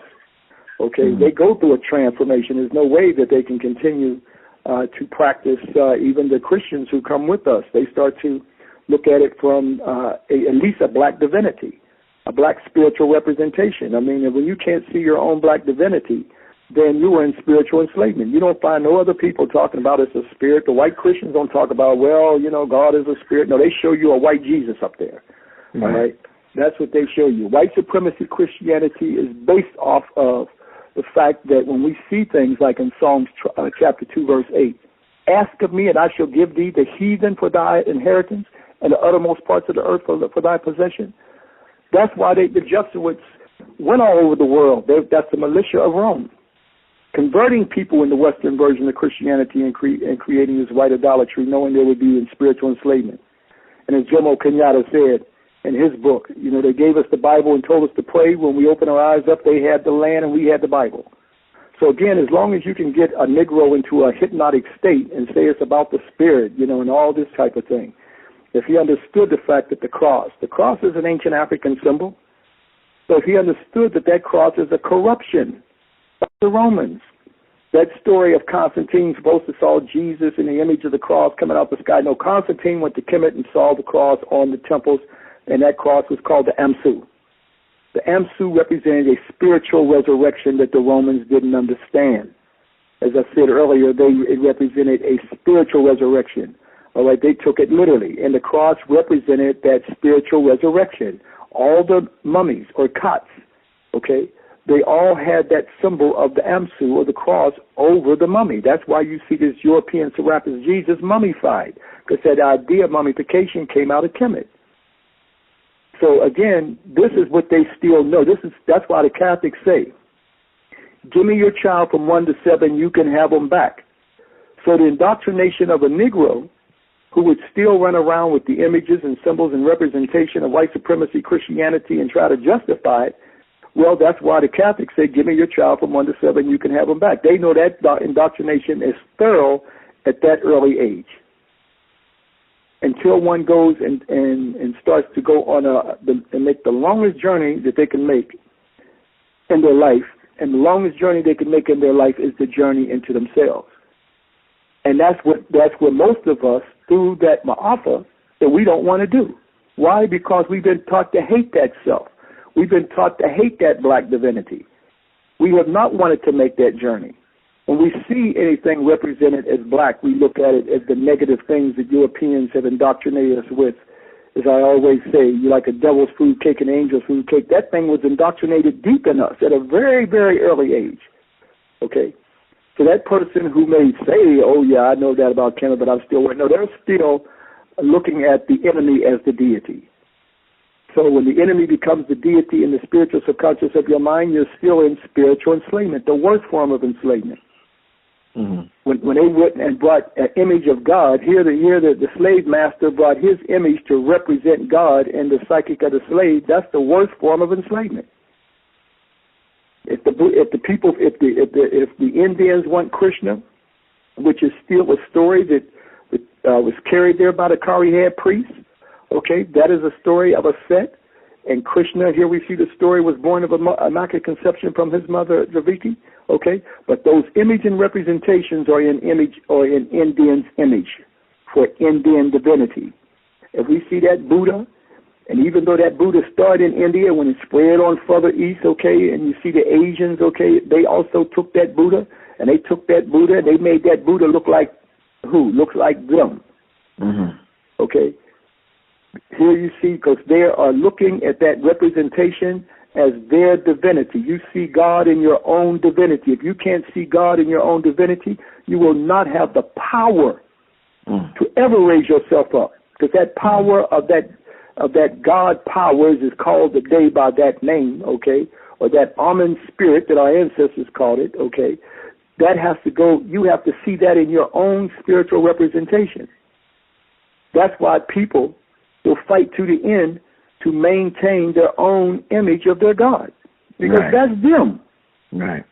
Okay, they go through a transformation. There's no way that they can continue to practice even the Christians who come with us. They start to look at it from at least a black divinity, a black spiritual representation. I mean, when you can't see your own black divinity, then you are in spiritual enslavement. You don't find no other people talking about it's a spirit. The white Christians don't talk about, God is a spirit. No, they show you a white Jesus up there, all right? That's what they show you. White supremacy Christianity is based off of the fact that when we see things like in Psalms chapter 2, verse 8, ask of me and I shall give thee the heathen for thy inheritance and the uttermost parts of the earth for thy possession. That's why the Jesuits went all over the world. That's the militia of Rome, converting people in the Western version of Christianity and creating this white idolatry, knowing they would be in spiritual enslavement. And as Jomo Kenyatta said in his book, they gave us the Bible and told us to pray. When we opened our eyes up, they had the land and we had the Bible. So again, as long as you can get a Negro into a hypnotic state and say it's about the spirit, and all this type of thing, if he understood the fact that the cross is an ancient African symbol, so if he understood that cross is a corruption of the Romans, that story of Constantine supposed to saw Jesus in the image of the cross coming out the sky. No, Constantine went to Kemet and saw the cross on the temples, and that cross was called the Amsu. The Amsu represented a spiritual resurrection that the Romans didn't understand. As I said earlier, it represented a spiritual resurrection. All right, they took it literally, and the cross represented that spiritual resurrection. All the mummies or cots, okay, they all had that symbol of the Amsu or the cross over the mummy. That's why you see this European Serapis Jesus mummified, because that idea of mummification came out of Kemet. So again, this is what they still know. That's why the Catholics say, give me your child from 1 to 7, you can have them back. So the indoctrination of a Negro who would still run around with the images and symbols and representation of white supremacy Christianity and try to justify it, well, that's why the Catholics say, give me your child from 1 to 7, you can have them back. They know that indoctrination is thorough at that early age. Until one goes and starts to go on and make the longest journey that they can make in their life, and the longest journey they can make in their life is the journey into themselves. And that's what most of us, through that ma'afa, that we don't want to do. Why? Because we've been taught to hate that self. We've been taught to hate that black divinity. We have not wanted to make that journey. When we see anything represented as black, we look at it as the negative things that Europeans have indoctrinated us with. As I always say, you like a devil's food cake and angel's food cake. That thing was indoctrinated deep in us at a very, very early age. Okay? So that person who may say, oh, yeah, I know that about Kemet, but I'm still waiting. No, they're still looking at the enemy as the deity. So when the enemy becomes the deity in the spiritual subconscious of your mind, you're still in spiritual enslavement, the worst form of enslavement. Mm-hmm. When they went and brought an image of God, here the slave master brought his image to represent God in the psychic of the slave. That's the worst form of enslavement. If the Indians want Krishna, which is still a story that was carried there by the Karihead priests, okay, that is a story of a Set. And Krishna, here we see the story, was born of immaculate conception from his mother, Draviti, okay? But those image and representations are in Indian's image for Indian divinity. If we see that Buddha, and even though that Buddha started in India, when it spread on further east, okay, and you see the Asians, okay, they also took that Buddha and they took that Buddha, they made that Buddha look like who? Looks like them. Mm-hmm. Okay? Here you see, because they are looking at that representation as their divinity. You see God in your own divinity. If you can't see God in your own divinity, you will not have the power to ever raise yourself up. Because that power of that God powers is called today by that name, okay? Or that Amen spirit that our ancestors called it, okay? That has to go, you have to see that in your own spiritual representation. That's why people will fight to the end to maintain their own image of their God. Because that's them. Right.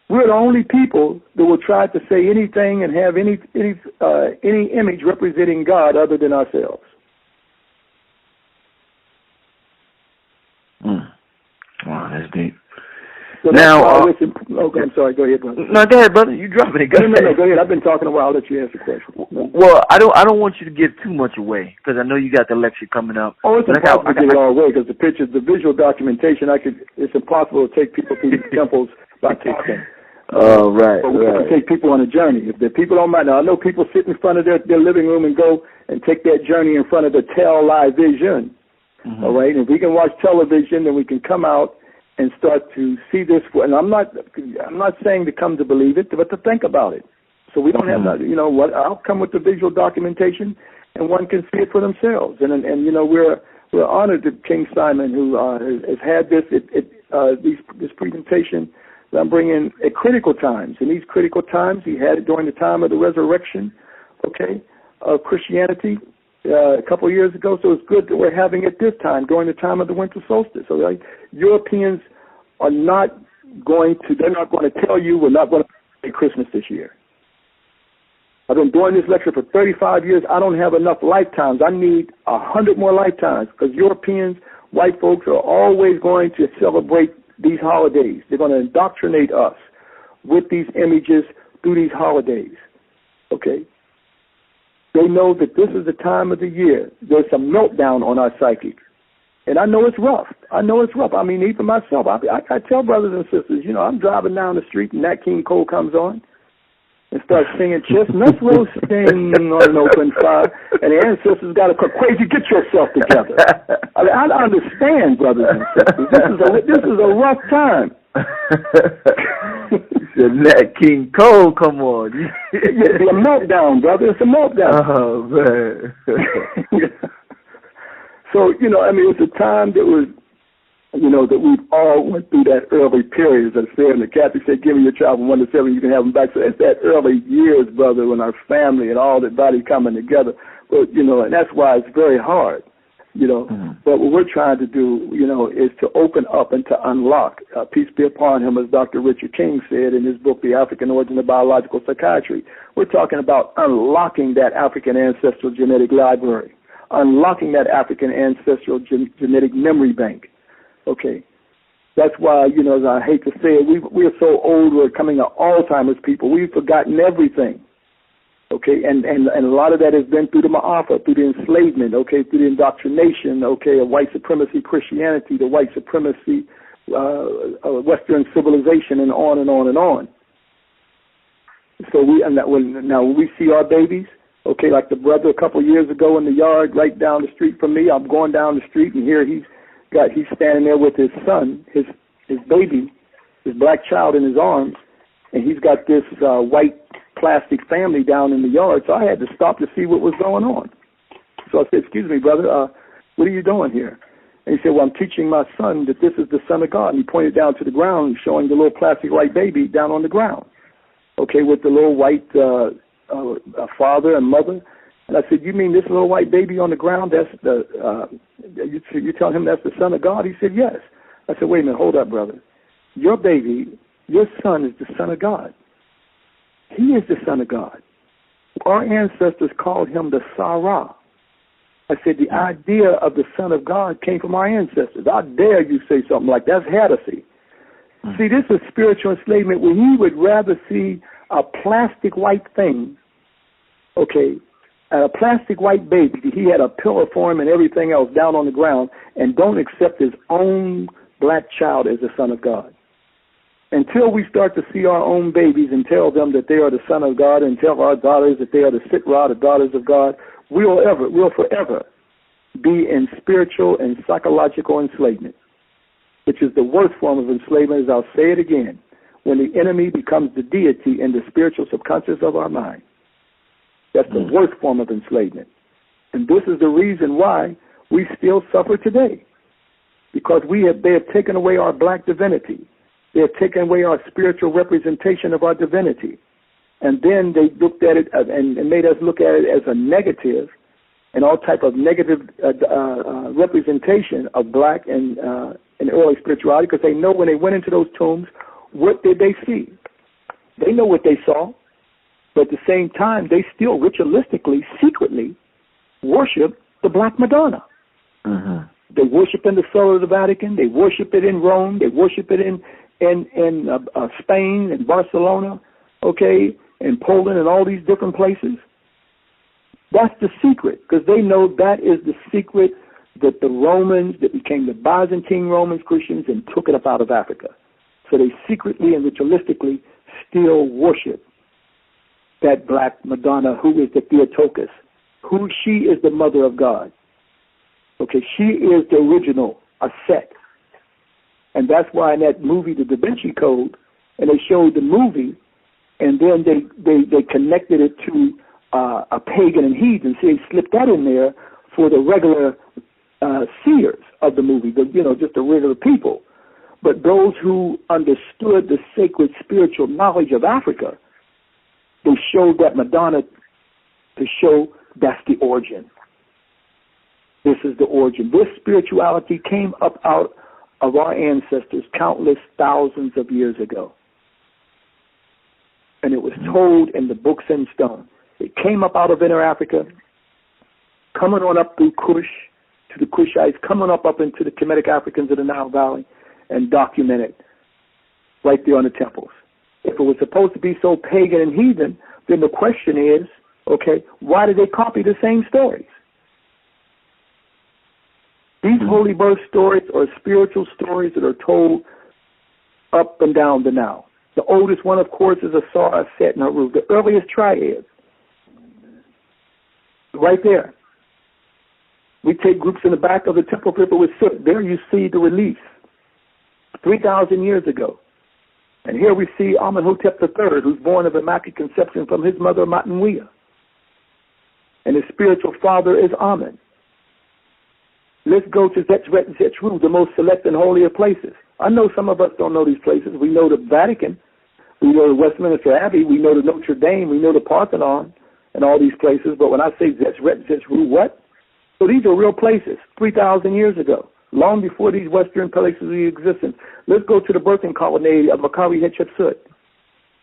We're the only people that will try to say anything and have any image representing God other than ourselves. Wow, that's deep. So now, I'm sorry. Go ahead, brother. No, go ahead, brother. You dropping it. Go ahead. Go ahead. I've been talking a while. I'll let you answer the question. Well, I don't want you to give too much away because I know you got the lecture coming up. Oh, it's impossible to give it all away because the pictures, the visual documentation, it's impossible to take people through these temples by talking. Oh, right. But we can take people on a journey. If the people don't mind, now I know people sit in front of their living room and go and take that journey in front of the live vision. Mm-hmm. All right, and if we can watch television, then we can come out and start to see this. And I'm not saying to come to believe it, but to think about it. So we don't have that. You know what? I'll come with the visual documentation, and one can see it for themselves. And you know we're honored that King Simon, who has had this presentation that I'm bringing at critical times. In these critical times, he had it during the time of the resurrection, of Christianity. A couple of years ago, so it's good that we're having it this time, during the time of the winter solstice. So Europeans are they're not going to tell you we're not going to celebrate Christmas this year. I've been doing this lecture for 35 years. I don't have enough lifetimes. I need 100 more lifetimes because Europeans, white folks, are always going to celebrate these holidays. They're going to indoctrinate us with these images through these holidays, okay? They know that this is the time of the year. There's some meltdown on our psyche. And I know it's rough. I mean, even myself, I tell brothers and sisters, you know, I'm driving down the street and Nat King Cole comes on and starts singing Chestnuts Roasting on an Open Fire. And the ancestors got to cry, Kwesi, get yourself together. I mean, I understand, brothers and sisters. This is a rough time. Nat King Cole, come on. It's a meltdown, brother. It's a meltdown. Oh, man. So, you know, I mean, it's a time that was, you know, that we've all went through that early period. As I said, and the Catholic said, give me your child from 1 to 7, you can have them back. So it's that early years, brother, when our family and all that body coming together. But, you know, and that's why it's very hard. You know, but what we're trying to do, you know, is to open up and to unlock. Peace be upon him, as Dr. Richard King said in his book, The African Origin of Biological Psychiatry. We're talking about unlocking that African ancestral genetic library, unlocking that African ancestral genetic memory bank. Okay, that's why, you know, I hate to say it, we're so old, we're coming to Alzheimer's people. We've forgotten everything. Okay, and a lot of that has been through the Ma'afa, through the enslavement, okay, through the indoctrination, okay, of white supremacy Christianity, the white supremacy Western civilization, and on and on and on. So when we see our babies, okay, like the brother a couple of years ago in the yard right down the street from me, I'm going down the street and here he's standing there with his son, his baby, his black child in his arms, and he's got this white plastic family down in the yard, so I had to stop to see what was going on. So I said, excuse me, brother, what are you doing here? And he said, well, I'm teaching my son that this is the Son of God. And he pointed down to the ground, showing the little plastic white baby down on the ground, okay, with the little white father and mother. And I said, you mean this little white baby on the ground, that's you telling him that's the Son of God? He said, yes. I said, wait a minute, hold up, brother. Your baby, your son is the Son of God. He is the Son of God. Our ancestors called him the Sarah. I said the idea of the Son of God came from our ancestors. How dare you say something like that? That's heresy. See, this is spiritual enslavement where he would rather see a plastic white thing, okay, a plastic white baby. He had a pillow for him and everything else down on the ground, and don't accept his own black child as the Son of God. until we start to see our own babies and tell them that they are the son of God and tell our daughters that they are the sit-rod, the daughters of God, we'll forever be in spiritual and psychological enslavement, which is the worst form of enslavement, as I'll say it again, when the enemy becomes the deity in the spiritual subconscious of our mind. That's the worst form of enslavement. And this is the reason why we still suffer today, because they have taken away our black divinity. They have taken away our spiritual representation of our divinity. And then they looked at it and made us look at it as a negative and all type of negative representation of black and early spirituality, because they know when they went into those tombs, what did they see? They know what they saw, but at the same time, they still ritualistically, secretly worship the Black Madonna. Mm-hmm. They worship in the cell of the Vatican. They worship it in Rome. They worship it in Spain and Barcelona, okay, and Poland and all these different places. That's the secret, because they know that is the secret that the Romans, that became the Byzantine Romans, Christians, and took it up out of Africa. So they secretly and ritualistically still worship that Black Madonna, who is the Theotokos, who she is the mother of God. Okay, she is the original, a set. And that's why in that movie, The Da Vinci Code, and they showed the movie, and then they connected it to a pagan and heathen. See, they slipped that in there for the regular seers of the movie, just the regular people. But those who understood the sacred spiritual knowledge of Africa, they showed that Madonna to show that's the origin. This is the origin. This spirituality came up out of our ancestors countless thousands of years ago. And it was told in the books in stone. It came up out of Inner Africa, coming on up through Kush, to the Kushites, coming up into the Kemetic Africans of the Nile Valley, and documented right there on the temples. If it was supposed to be so pagan and heathen, then the question is, okay, why did they copy the same stories? These holy birth stories are spiritual stories that are told up and down the Nile. The oldest one, of course, is Ashwar, Set, and Haru, the earliest triad. Right there. We take groups in the back of the temple paper with soot. There you see the reliefs 3,000 years ago. And here we see Amenhotep III, who's born of Immaculate Conception from his mother, Matanwea. And his spiritual father is Amen. Let's go to Zetzret and Zetzru, the most select and holy of places. I know some of us don't know these places. We know the Vatican. We know the Westminster Abbey. We know the Notre Dame. We know the Parthenon and all these places. But when I say Zetzret and Zetzru, what? So these are real places 3,000 years ago, long before these Western places existed. Let's go to the birthing colonnade of Makari Hatshepsut,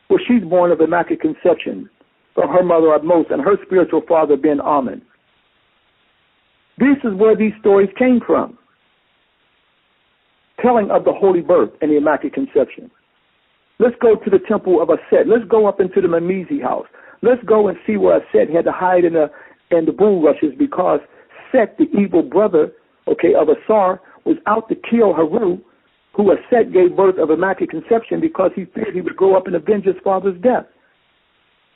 where she's born of Immaculate Conception from her mother Atmos and her spiritual father Ben Amen. This is where these stories came from, telling of the holy birth and the Immaculate Conception. Let's go to the temple of Aset. Let's go up into the Mamizi house. Let's go and see where Aset had to hide in the bulrushes, because Set, the evil brother, of Ashwar, was out to kill Haru, who Aset gave birth of Immaculate Conception, because he feared he would grow up and avenge his father's death.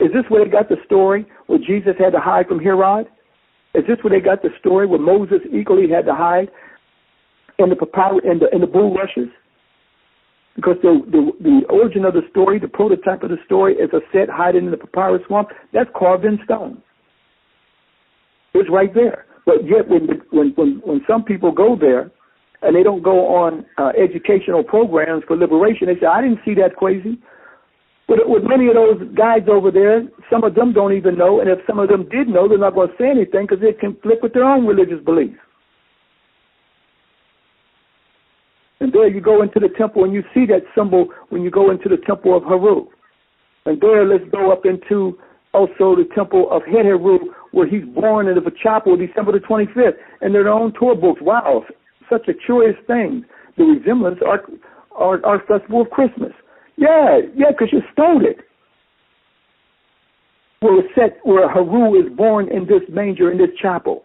Is this where they got the story where Jesus had to hide from Herod? Is this where they got the story where Moses equally had to hide in the bulrushes? Because the origin of the story, the prototype of the story, is Aset hiding in the papyrus swamp. That's carved in stone. It's right there. But yet, when some people go there and they don't go on educational programs for liberation, they say, "I didn't see that, Kwesi." But with many of those guys over there, some of them don't even know, and if some of them did know, they're not going to say anything because they conflict with their own religious beliefs. And there you go into the temple, and you see that symbol when you go into the temple of Haru. And there, let's go up into also the temple of Het Heru, where he's born in the chapel December the 25th, and their own tour books. Wow, such a curious thing. The resemblance our festival of Christmas. Yeah, because you stole it. Where Haru is born in this manger, in this chapel,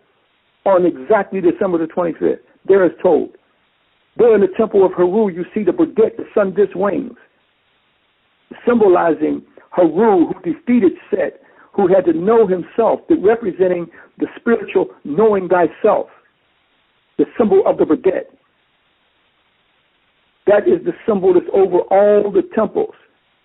on exactly December the 25th. There is told. There in the temple of Haru, you see the Burdett, the sun disk wings. symbolizing Haru, who defeated Set, who had to know himself, representing the spiritual knowing thyself, the symbol of the Bredet. That is the symbol that's over all the temples,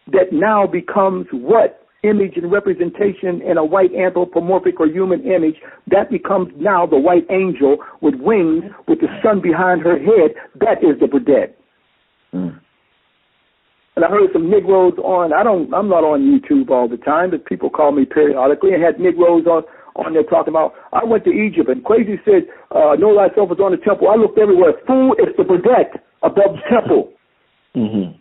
that now becomes what? Image and representation in a white anthropomorphic or human image. That becomes now the white angel with wings, with the sun behind her head. That is the Bredet. Mm. And I heard some Negroes on, I'm not on YouTube all the time, but people call me periodically, and had Negroes on there talking about, I went to Egypt, and Kwesi said, know thyself is on the temple. I looked everywhere. Fool, it's the Bredet above the temple. Mm-hmm.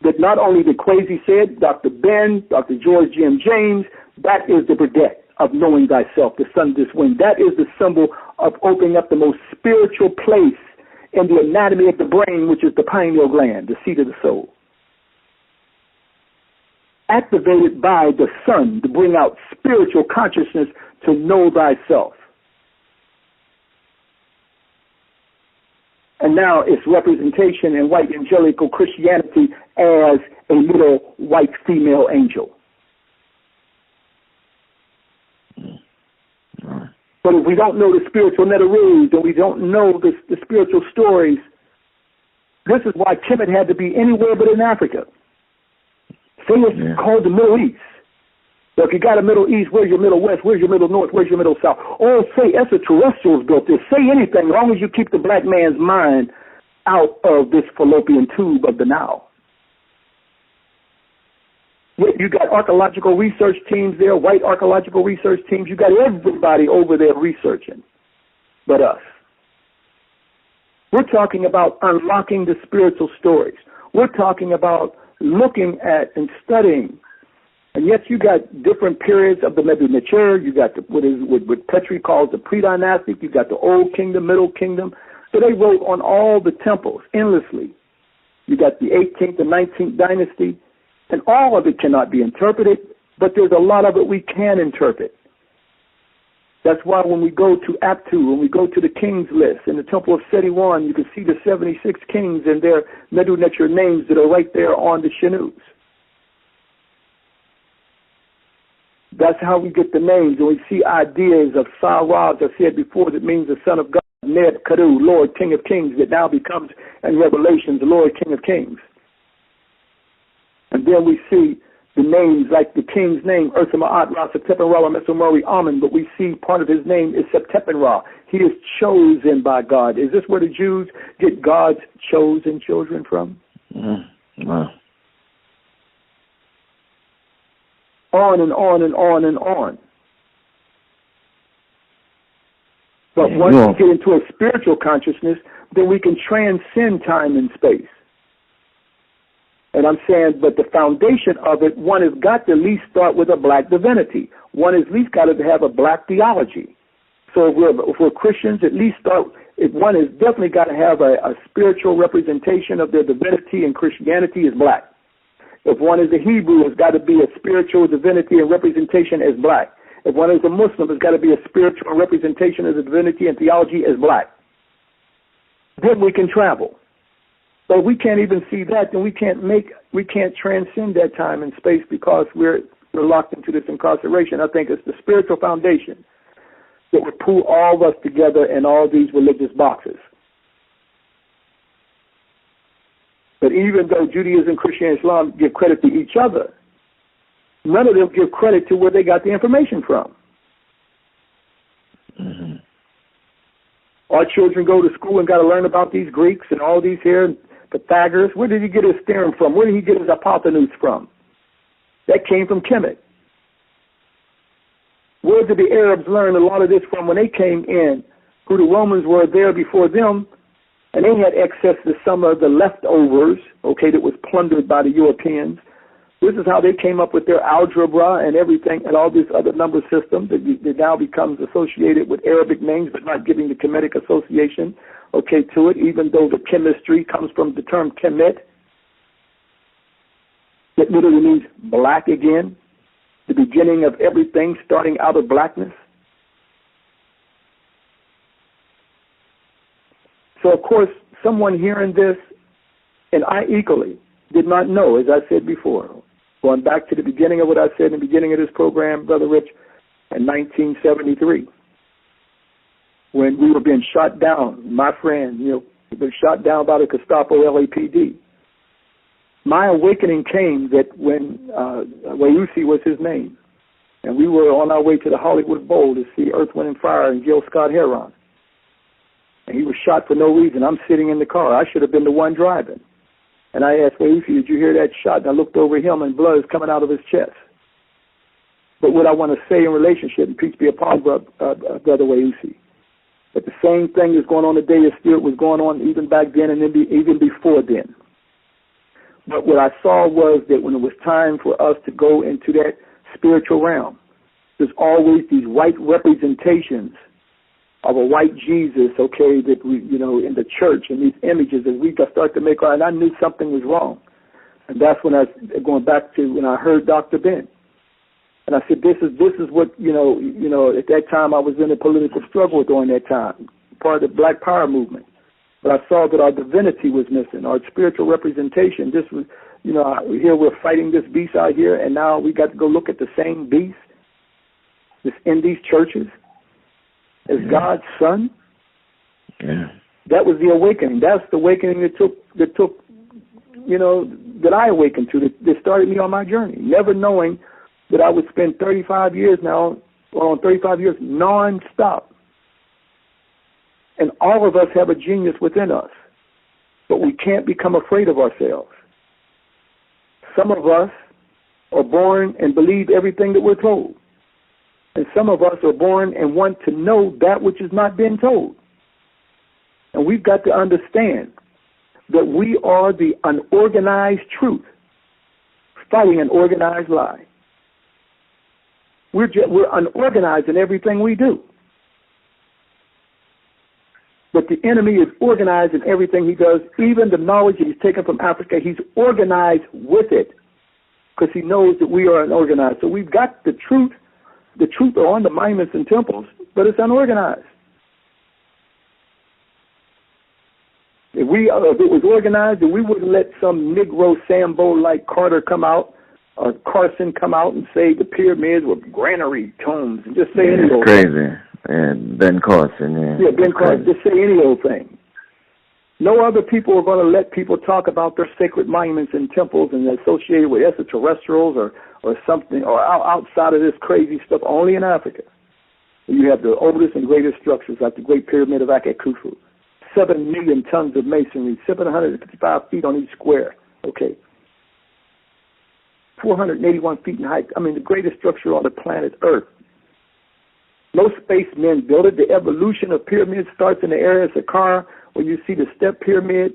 That not only did Kwesi said, Dr. Ben, Dr. George G.M. James, that is the Bredet of knowing thyself, the sun, this wind. That is the symbol of opening up the most spiritual place in the anatomy of the brain, which is the pineal gland, the seat of the soul. Activated by the sun to bring out spiritual consciousness to know thyself. And now its representation in white evangelical Christianity as a little white female angel. But if we don't know the spiritual Netaru's and we don't know the spiritual stories, this is why Kemet had to be anywhere but in Africa. Say it's called the Middle East. So if you got a Middle East, where's your Middle West? Where's your Middle North? Where's your Middle South? Oh, say extraterrestrials built this. Say anything, as long as you keep the black man's mind out of this fallopian tube of the now. You got archaeological research teams there, white archaeological research teams. You got everybody over there researching but us. We're talking about unlocking the spiritual stories. We're talking about looking at and studying. And yes, you got different periods of the Medu Neter. You got what Petrie calls the pre-dynastic. You got the Old Kingdom, Middle Kingdom. So they wrote on all the temples endlessly. You got the 18th and 19th dynasty. And all of it cannot be interpreted, but there's a lot of it we can interpret. That's why when we go to Aptu, when we go to the kings list in the Temple of Seti I, you can see the 76 kings and their Medu Neter names that are right there on the Shinus. That's how we get the names, and we see ideas of Sa-Ra, as I said before, that means the son of God, Neb Kadu, Lord King of Kings, that now becomes, in Revelations, the Lord King of Kings. And then we see the names like the king's name, Ursama Ra, Septepen-Ra, Mesomori Amen, but we see part of his name is Septepen-Ra. He is chosen by God. Is this where the Jews get God's chosen children from? Mm-hmm. Wow. On and on and on and on. But once we get into a spiritual consciousness, then we can transcend time and space. And I'm saying, but the foundation of it, one has got to at least start with a black divinity. One has at least got to have a black theology. So if we're Christians, at least one has definitely got to have a spiritual representation of their divinity, and Christianity is black. If one is a Hebrew, it's got to be a spiritual divinity and representation as black. If one is a Muslim, it's got to be a spiritual representation of the divinity and theology as black. Then we can travel. But we can't even see that, then we can't transcend that time and space because we're locked into this incarceration. I think it's the spiritual foundation that would pull all of us together in all these religious boxes. But even though Judaism, Christianity, Islam give credit to each other, none of them give credit to where they got the information from. Mm-hmm. Our children go to school and got to learn about these Greeks and all these here, Pythagoras. Where did he get his theorem from? Where did he get his hypotenuse from? That came from Kemet. Where did the Arabs learn a lot of this from when they came in? Who the Romans were there before them, and they had access to some of the leftovers, that was plundered by the Europeans. This is how they came up with their algebra and everything, and all this other number system that now becomes associated with Arabic names, but not giving the Kemetic association, to it, even though the chemistry comes from the term Kemet, that literally means black again, the beginning of everything starting out of blackness. So, of course, someone hearing this, and I equally did not know, as I said before, going back to the beginning of what I said in the beginning of this program, Brother Rich, in 1973, when we were being shot down, my friend, been shot down by the Gestapo LAPD. My awakening came that when Kwesi was his name, and we were on our way to the Hollywood Bowl to see Earth, Wind & Fire and Gil Scott-Heron. And he was shot for no reason. I'm sitting in the car. I should have been the one driving. And I asked Kwesi, did you hear that shot? And I looked over him, and blood is coming out of his chest. But what I want to say in relationship, and peace be upon Brother Kwesi, that the same thing that's going on today is still was going on even back then and even before then. But what I saw was that when it was time for us to go into that spiritual realm, there's always these white representations of a white Jesus, okay, that we, in the church, and these images that we start to make, and I knew something was wrong. And that's when going back to when I heard Dr. Ben. And I said, this is what, at that time I was in a political struggle during that time, part of the Black Power movement. But I saw that our divinity was missing, our spiritual representation. This was, here we're fighting this beast out here, and now we got to go look at the same beast that's in these churches as God's son. Yeah. That was the awakening. That's the awakening that I awakened to, that started me on my journey, never knowing that I would spend 35 years non-stop. And all of us have a genius within us, but we can't become afraid of ourselves. Some of us are born and believe everything that we're told. And some of us are born and want to know that which is not being told. And we've got to understand that we are the unorganized truth fighting an organized lie. We're unorganized in everything we do. But the enemy is organized in everything he does. Even the knowledge he's taken from Africa, he's organized with it because he knows that we are unorganized. So we've got the truth. The truth are on the monuments and temples, but it's unorganized. If it was organized, then we wouldn't let some Negro Sambo like Carter come out or Carson come out and say the pyramids were granary tombs and just say any old thing. Crazy. And Ben Carson, Yeah, Ben Carson, just say any old thing. No other people are going to let people talk about their sacred monuments and temples and associated with extraterrestrials or something, or outside of this crazy stuff, only in Africa. You have the oldest and greatest structures like the Great Pyramid of Khufu, 7 million tons of masonry, 755 feet on each square, okay. 481 feet in height. I mean, the greatest structure on the planet Earth. No spacemen built it. The evolution of pyramids starts in the area of Saqqara, where you see the step pyramid,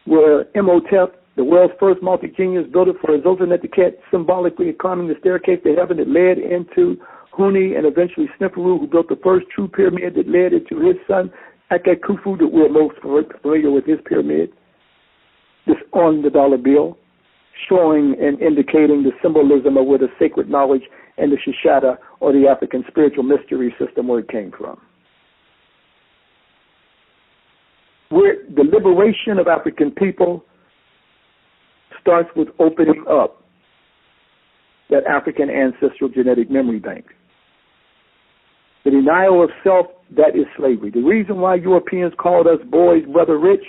where Imhotep, the world's first multi-genius, built it for Xotaneteket, symbolically climbing the staircase to heaven that led into Huni and eventually Sneferu, who built the first true pyramid that led into his son, Khufu, that we're most familiar with his pyramid. This on the dollar bill, showing and indicating the symbolism of where the sacred knowledge and the Shishada, or the African spiritual mystery system, where it came from. Where the liberation of African people starts with opening up that African ancestral genetic memory bank. The denial of self, that is slavery. The reason why Europeans called us boys, Brother Rich,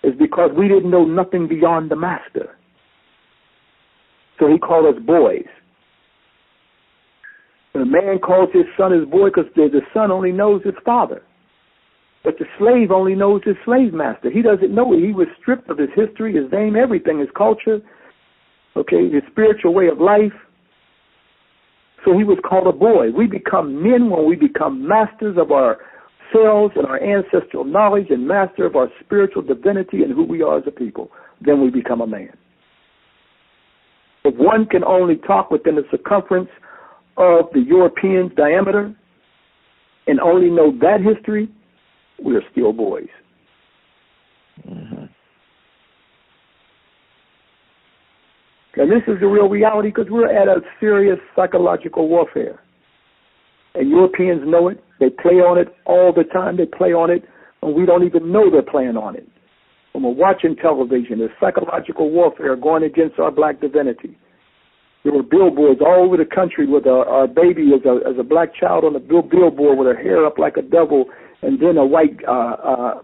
is because we didn't know nothing beyond the master. So he called us boys. And a man calls his son his boy because the son only knows his father. But the slave only knows his slave master. He doesn't know it. He was stripped of his history, his name, everything, his culture, okay, his spiritual way of life. So he was called a boy. We become men when we become masters of ourselves and our ancestral knowledge and master of our spiritual divinity and who we are as a people. Then we become a man. If one can only talk within the circumference of the European's diameter and only know that history, we're still boys. Mm-hmm. And this is the real reality because we're at a serious psychological warfare. And Europeans know it. They play on it all the time. They play on it and we don't even know they're playing on it. When we're watching television, there's psychological warfare going against our black divinity. There were billboards all over the country with our baby as a black child on a billboard with her hair up like a devil, and then a white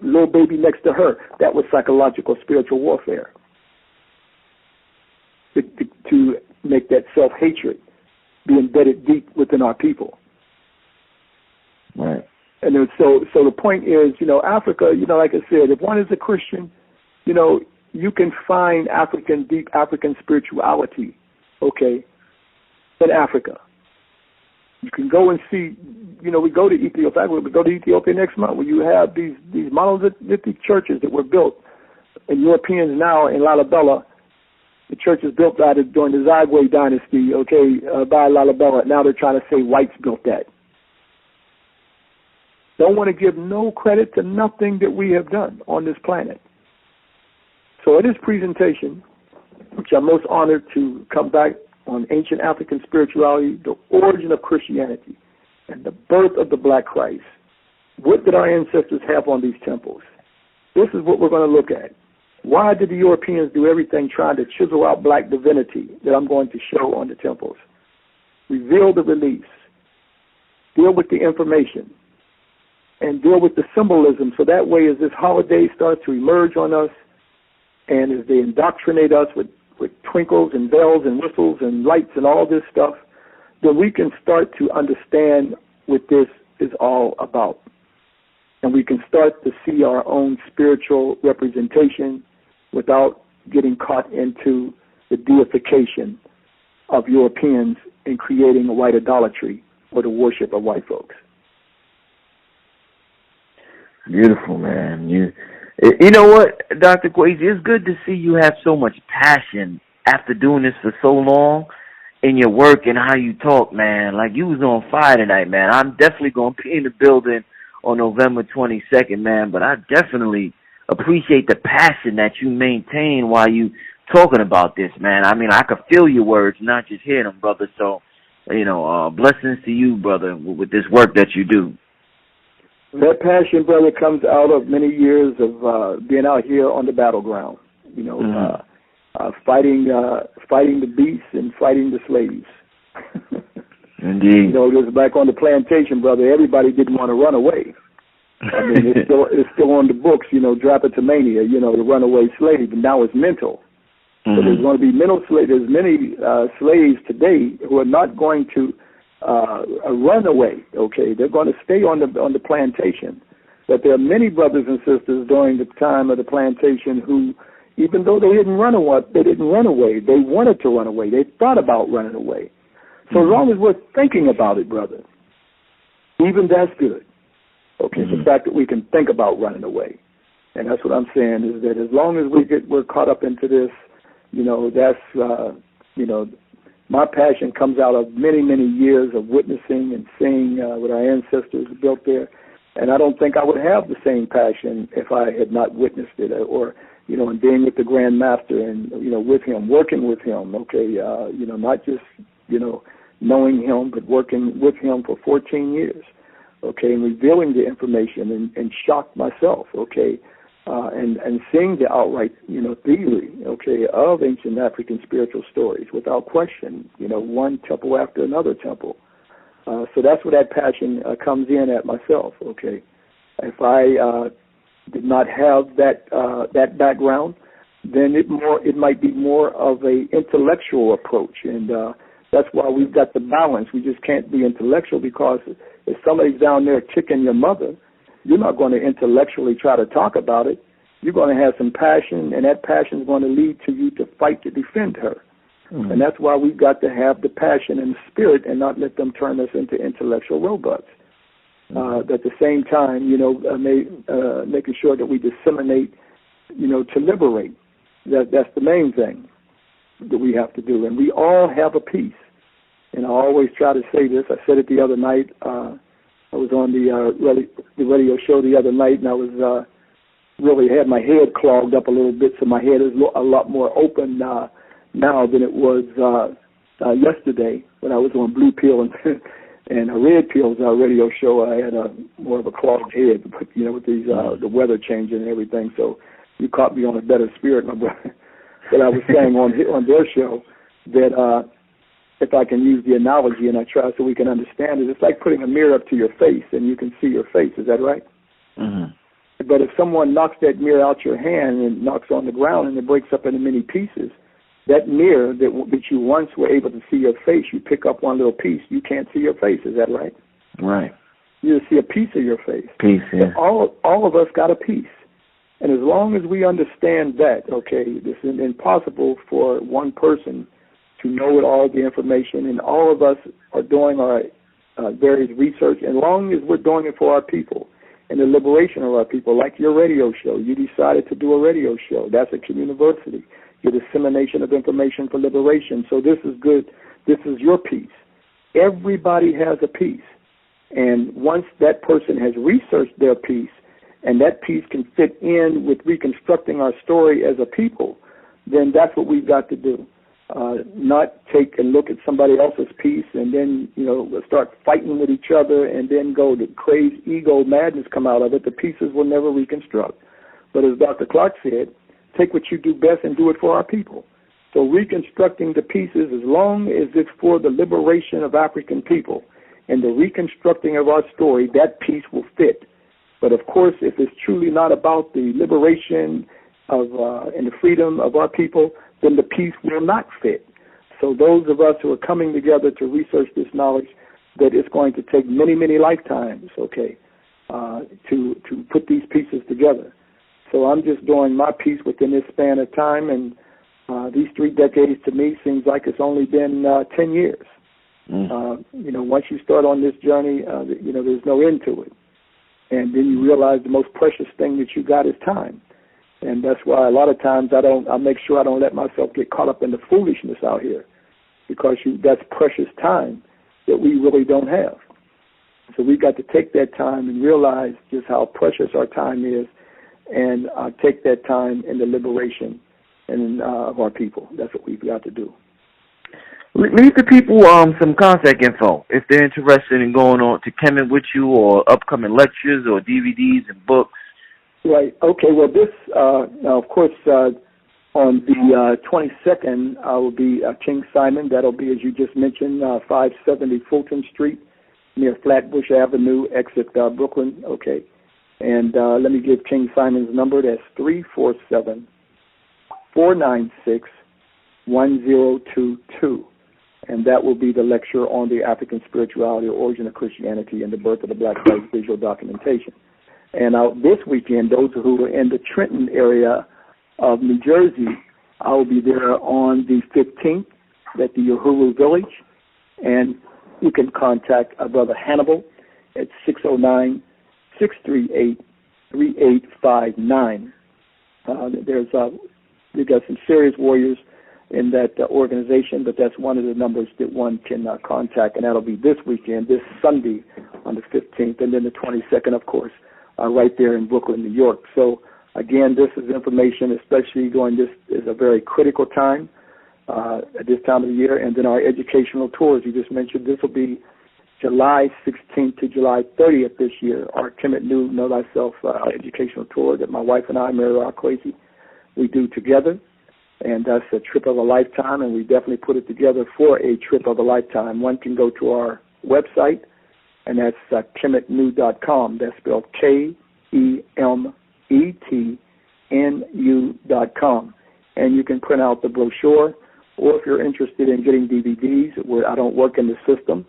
little baby next to her. That was psychological spiritual warfare. To make that self-hatred be embedded deep within our people. Right. And so the point is, Africa, like I said, if one is a Christian, you can find deep African spirituality, okay, in Africa. You can go and see, we go to Ethiopia. We go to Ethiopia next month, where you have these monolithic churches that were built, and Europeans now in Lalibela. The church is built during the Zagwe dynasty, by Lalibela. Now they're trying to say whites built that. Don't want to give no credit to nothing that we have done on this planet. So in this presentation, which I'm most honored to come back on ancient African spirituality, the origin of Christianity, and the birth of the Black Christ, what did our ancestors have on these temples? This is what we're going to look at. Why did the Europeans do everything trying to chisel out black divinity that I'm going to show on the temples? Reveal the reliefs, deal with the information, and deal with the symbolism, so that way as this holiday starts to emerge on us, and as they indoctrinate us with twinkles and bells and whistles and lights and all this stuff, then we can start to understand what this is all about. And we can start to see our own spiritual representation without getting caught into the deification of Europeans in creating a white idolatry or the worship of white folks. Beautiful, man. You know what, Dr. Kwesi, it's good to see you have so much passion after doing this for so long in your work and how you talk, man. Like, you was on fire tonight, man. I'm definitely going to be in the building on November 22nd, man, but I definitely appreciate the passion that you maintain while you talking about this, man. I mean, I could feel your words, not just hear them, brother. So, blessings to you, brother, with this work that you do. That passion, brother, comes out of many years of being out here on the battleground, fighting the beasts and fighting the slaves. Indeed. It was back on the plantation, brother. Everybody didn't want to run away. I mean, it's still on the books, drapetomania, the runaway slave, and now it's mental. Mm-hmm. So there's going to be mental slaves. There's many slaves today who are not going to run away. Okay, they're going to stay on the plantation. But there are many brothers and sisters during the time of the plantation who, even though they didn't run away. They wanted to run away. They thought about running away. So as long as we're thinking about it, brother, even that's good. Okay, the fact that we can think about running away. And that's what I'm saying, is that as long as we're caught up into this, that's, my passion comes out of many, many years of witnessing and seeing what our ancestors built there. And I don't think I would have the same passion if I had not witnessed it, or, and being with the Grand Master and, with him, working with him, okay, not just, knowing him, but working with him for 14 years, okay, and revealing the information and shocked myself, okay, and seeing the outright, theory, okay, of ancient African spiritual stories without question, one temple after another temple. So that's where that passion comes in at myself, okay. If I did not have that background, then it might be more of a intellectual approach, and that's why we've got the balance. We just can't be intellectual, because if somebody's down there kicking your mother, you're not going to intellectually try to talk about it. You're going to have some passion, and that passion is going to lead to you to fight to defend her. Mm-hmm. And that's why we've got to have the passion and the spirit and not let them turn us into intellectual robots. At the same time, making sure that we disseminate, to liberate. That's the main thing that we have to do. And we all have a piece. And I always try to say this. I said it the other night. I was on the radio show the other night, and I was really had my head clogged up a little bit, so my head is a lot more open now than it was yesterday when I was on Blue Pill And Red Pill's our radio show. I had more of a clogged head, but, with these the weather changing and everything. So you caught me on a better spirit, my brother. But I was saying on their show that if I can use the analogy, and I try so we can understand it, it's like putting a mirror up to your face and you can see your face. Is that right? Mm-hmm. But if someone knocks that mirror out your hand and knocks on the ground and it breaks up into many pieces, that mirror that you once were able to see your face, you pick up one little piece, you can't see your face. Is that right? Right. You just see a piece of your face. Piece, yeah. So all of us got a piece. And as long as we understand that, okay, this is impossible for one person to know all the information, and all of us are doing our various research, and as long as we're doing it for our people and the liberation of our people, like your radio show. You decided to do a radio show. That's a community. Your dissemination of information for liberation. So this is good. This is your piece. Everybody has a piece. And once that person has researched their piece, and that piece can fit in with reconstructing our story as a people, then that's what we've got to do. Not take a look at somebody else's piece and then, start fighting with each other and then go to crazy ego madness come out of it. The pieces will never reconstruct. But as Dr. Clark said, take what you do best and do it for our people. So reconstructing the pieces, as long as it's for the liberation of African people and the reconstructing of our story, that piece will fit. But of course, if it's truly not about the liberation of and the freedom of our people, then the piece will not fit. So those of us who are coming together to research this knowledge, that it's going to take many, many lifetimes, okay, to put these pieces together. So I'm just doing my piece within this span of time, and these 3 decades to me seems like it's only been 10 years. Once you start on this journey, there's no end to it. And then you realize the most precious thing that you got is time. And that's why a lot of times I make sure I don't let myself get caught up in the foolishness out here, because that's precious time that we really don't have. So we've got to take that time and realize just how precious our time is, and take that time in the liberation of our people. That's what we've got to do. Leave the people some contact info if they're interested in going on to Kemet with you, or upcoming lectures or DVDs and books. Right. Okay. Well, this, now, of course, on the 22nd, I will be King Simon. That'll be, as you just mentioned, 570 Fulton Street near Flatbush Avenue, exit Brooklyn. Okay. And let me give King Simon's number. That's 347-496-1022. And that will be the lecture on the African spirituality, or origin of Christianity, and the birth of the Black Christ visual documentation. And this weekend, those who are in the Trenton area of New Jersey, I will be there on the 15th at the Uhuru Village. And you can contact Brother Hannibal at 609-638-3859. We've got some serious warriors in that organization, but that's one of the numbers that one can contact, and that'll be this weekend, this Sunday on the 15th, and then the 22nd, of course, right there in Brooklyn, New York. So, again, this is information, especially during this is a very critical time at this time of the year. And then our educational tours, you just mentioned, this will be July 16th to July 30th this year, our Kemet New Know Thyself educational tour that my wife and I, Mary Kwesi, we do together. And that's a trip of a lifetime, and we definitely put it together for a trip of a lifetime. One can go to our website, and that's kemetnu.com. That's spelled KEMETNU.com. And you can print out the brochure, or if you're interested in getting DVDs, where I don't work in the system.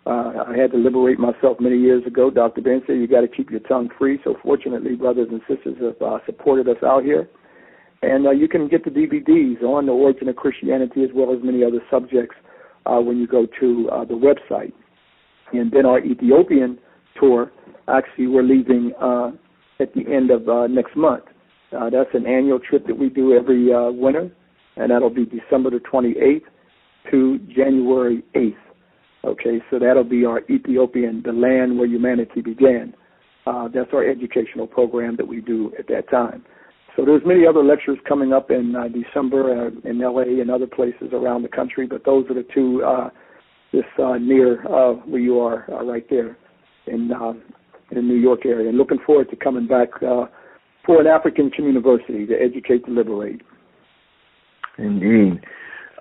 I had to liberate myself many years ago. Dr. Ben said you got to keep your tongue free. So fortunately, brothers and sisters have supported us out here. And you can get the DVDs on the origin of Christianity, as well as many other subjects when you go to the website. And then our Ethiopian tour, actually we're leaving at the end of next month. That's an annual trip that we do every winter, and that'll be December the 28th to January 8th. Okay, so that'll be our Ethiopian, the land where humanity began. That's our educational program that we do at that time. So there's many other lectures coming up in December in L.A. and other places around the country, but those are the two near where you are, right there in the New York area. And looking forward to coming back for an African Community to educate and liberate. Indeed.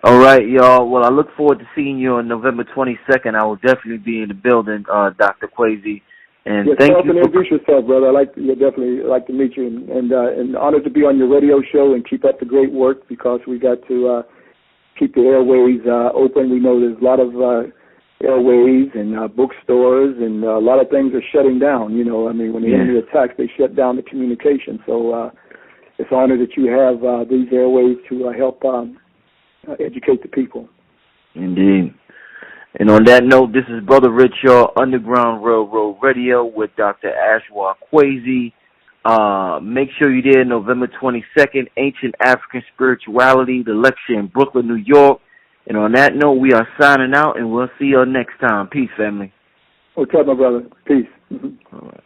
All right, y'all. Well, I look forward to seeing you on November 22nd. I will definitely be in the building, Dr. Kwesi. And yes, thank you. Introduce yourself, brother. Definitely like to meet you, and honored to be on your radio show, and keep up the great work, because we got to keep the airways open. We know there's a lot of airways and bookstores, and a lot of things are shutting down. When the enemy attacks, they shut down the communication. So it's an honor that you have these airways to help educate the people. Indeed. And on that note, this is Brother Richaw, Underground Railroad Radio, with Dr. Ashwar Kwesi. Make sure you're there November 22nd, Ancient African Spirituality, the lecture in Brooklyn, New York. And on that note, we are signing out, and we'll see you next time. Peace, family. What's up, my brother? Peace. All right.